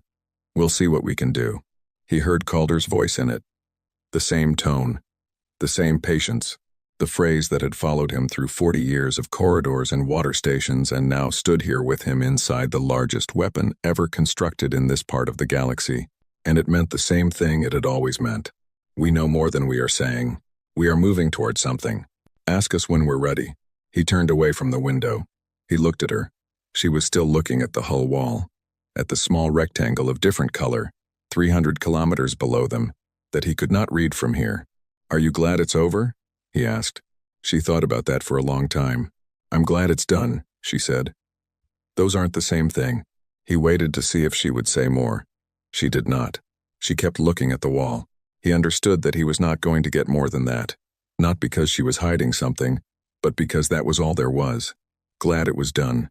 We'll see what we can do. He heard Calder's voice in it. The same tone. The same patience. The phrase that had followed him through 40 years of corridors and water stations and now stood here with him inside the largest weapon ever constructed in this part of the galaxy. And it meant the same thing it had always meant. We know more than we are saying. We are moving toward something. Ask us when we're ready. He turned away from the window. He looked at her. She was still looking at the hull wall, at the small rectangle of different color, 300 kilometers below them, that he could not read from here. Are you glad it's over? He asked. She thought about that for a long time. I'm glad it's done, she said. Those aren't the same thing. He waited to see if she would say more. She did not. She kept looking at the wall. He understood that he was not going to get more than that. Not because she was hiding something, but because that was all there was. Glad it was done.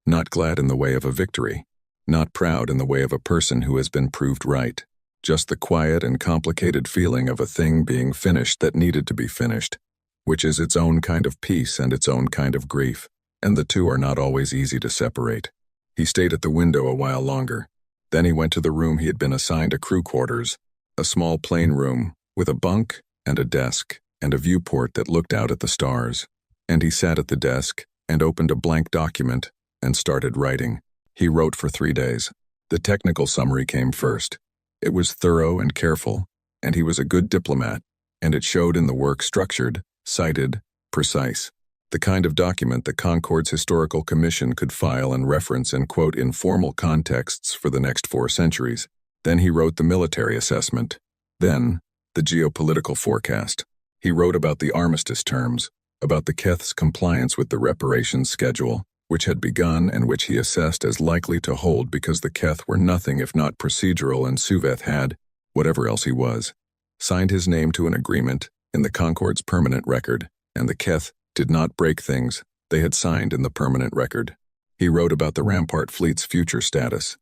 Not glad in the way of a victory. Not proud in the way of a person who has been proved right. Just the quiet and complicated feeling of a thing being finished that needed to be finished, which is its own kind of peace and its own kind of grief, and the two are not always easy to separate. He stayed at the window a while longer. Then he went to the room he had been assigned to crew quarters, a small plain room with a bunk and a desk and a viewport that looked out at the stars. And he sat at the desk and opened a blank document and started writing. He wrote for 3 days. The technical summary came first. It was thorough and careful, and he was a good diplomat, and it showed in the work structured, cited, precise. The kind of document the Concorde's Historical Commission could file and reference and quote in formal contexts for the next 4 centuries. Then he wrote the military assessment. Then, the geopolitical forecast. He wrote about the armistice terms, about the Keth's compliance with the reparations schedule, which had begun and which he assessed as likely to hold because the Keth were nothing if not procedural and Suveth had, whatever else he was, signed his name to an agreement in the Concorde's permanent record, and the Keth did not break things they had signed in the permanent record. He wrote about the Rampart fleet's future status,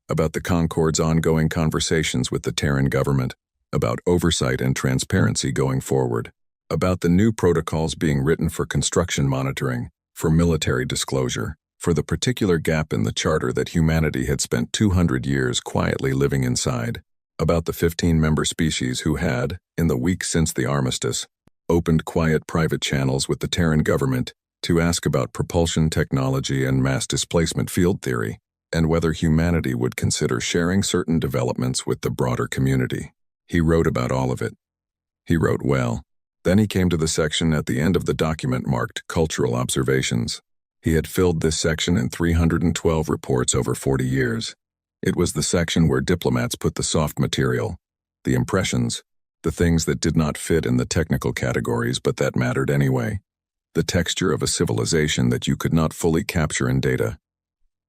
about the Concorde's ongoing conversations with the Terran government, about oversight and transparency going forward, about the new protocols being written for construction monitoring, for military disclosure, for the particular gap in the charter that humanity had spent 200 years quietly living inside, about the 15-member species who had, in the week since the armistice, opened quiet private channels with the Terran government to ask about propulsion technology and mass displacement field theory, and whether humanity would consider sharing certain developments with the broader community. He wrote about all of it. He wrote well. Then he came to the section at the end of the document marked Cultural Observations. He had filled this section in 312 reports over 40 years. It was the section where diplomats put the soft material, the impressions, the things that did not fit in the technical categories but that mattered anyway, the texture of a civilization that you could not fully capture in data.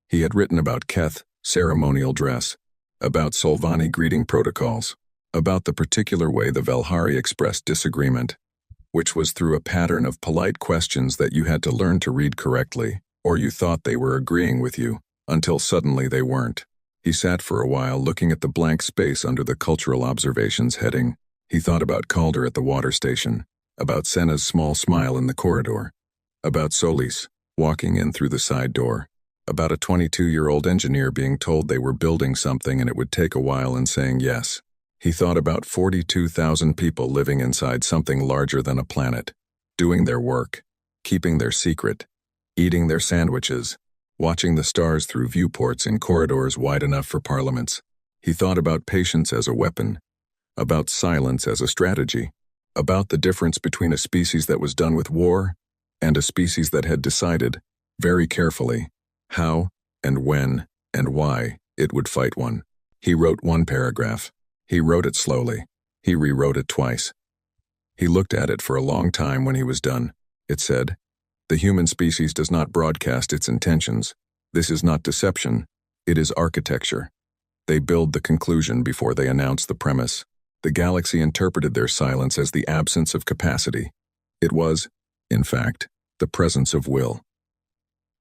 He had written about Keth, ceremonial dress, about Solvani greeting protocols, about the particular way the Velhari expressed disagreement, which was through a pattern of polite questions that you had to learn to read correctly, or you thought they were agreeing with you, until suddenly they weren't. He sat for a while looking at the blank space under the cultural observations heading. He thought about Calder at the water station, about Senna's small smile in the corridor, about Solis walking in through the side door, about a 22-year-old engineer being told they were building something and it would take a while and saying yes. He thought about 42,000 people living inside something larger than a planet, doing their work, keeping their secret, eating their sandwiches, watching the stars through viewports in corridors wide enough for parliaments. He thought about patience as a weapon, about silence as a strategy, about the difference between a species that was done with war and a species that had decided, very carefully, how and when and why it would fight one. He wrote one paragraph. He wrote it slowly. He rewrote it twice. He looked at it for a long time when he was done. It said, "The human species does not broadcast its intentions. This is not deception. It is architecture. They build the conclusion before they announce the premise." The galaxy interpreted their silence as the absence of capacity. It was, in fact, the presence of will.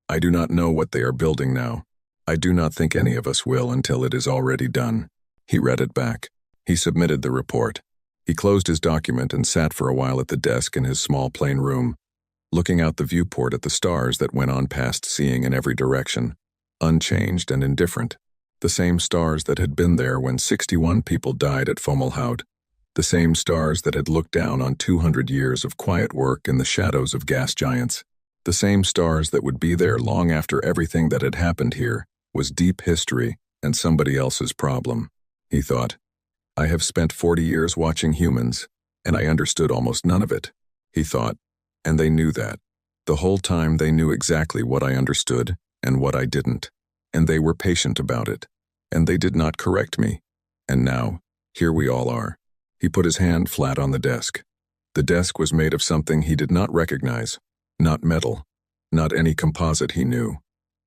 I do not know what they are building now. I do not think any of us will until it is already done. He read it back. He submitted the report. He closed his document and sat for a while at the desk in his small plain room, looking out the viewport at the stars that went on past, seeing in every direction, unchanged and indifferent. The same stars that had been there when 61 people died at Fomalhaut. The same stars that had looked down on 200 years of quiet work in the shadows of gas giants. The same stars that would be there long after everything that had happened here was deep history and somebody else's problem. He thought, I have spent 40 years watching humans, and I understood almost none of it. He thought, and they knew that. The whole time they knew exactly what I understood and what I didn't. And they were patient about it. And they did not correct me. And now, here we all are. He put his hand flat on the desk. The desk was made of something he did not recognize. Not metal. Not any composite he knew.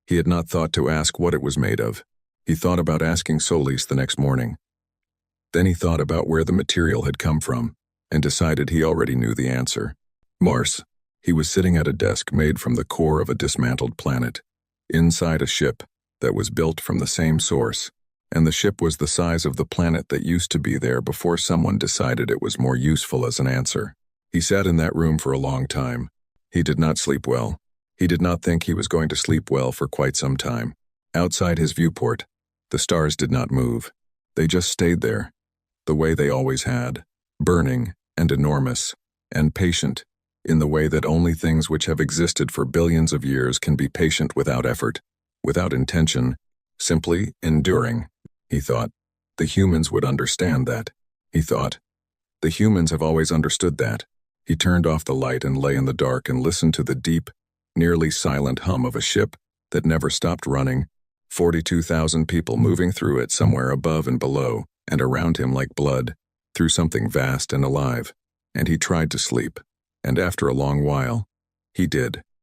He had not thought to ask what it was made of. He thought about asking Solis the next morning. Then he thought about where the material had come from, and decided he already knew the answer. Mars. He was sitting at a desk made from the core of a dismantled planet, inside a ship that was built from the same source, and the ship was the size of the planet that used to be there before someone decided it was more useful as an answer. He sat in that room for a long time. He did not sleep well. He did not think he was going to sleep well for quite some time. Outside his viewport, the stars did not move. They just stayed there, the way they always had, burning and enormous and patient, in the way that only things which have existed for billions of years can be patient without effort, without intention, simply enduring. He thought, the humans would understand that. He thought, the humans have always understood that. He turned off the light and lay in the dark and listened to the deep, nearly silent hum of a ship that never stopped running, 42,000 people moving through it somewhere above and below and around him like blood, through something vast and alive. And he tried to sleep, and after a long while, he did.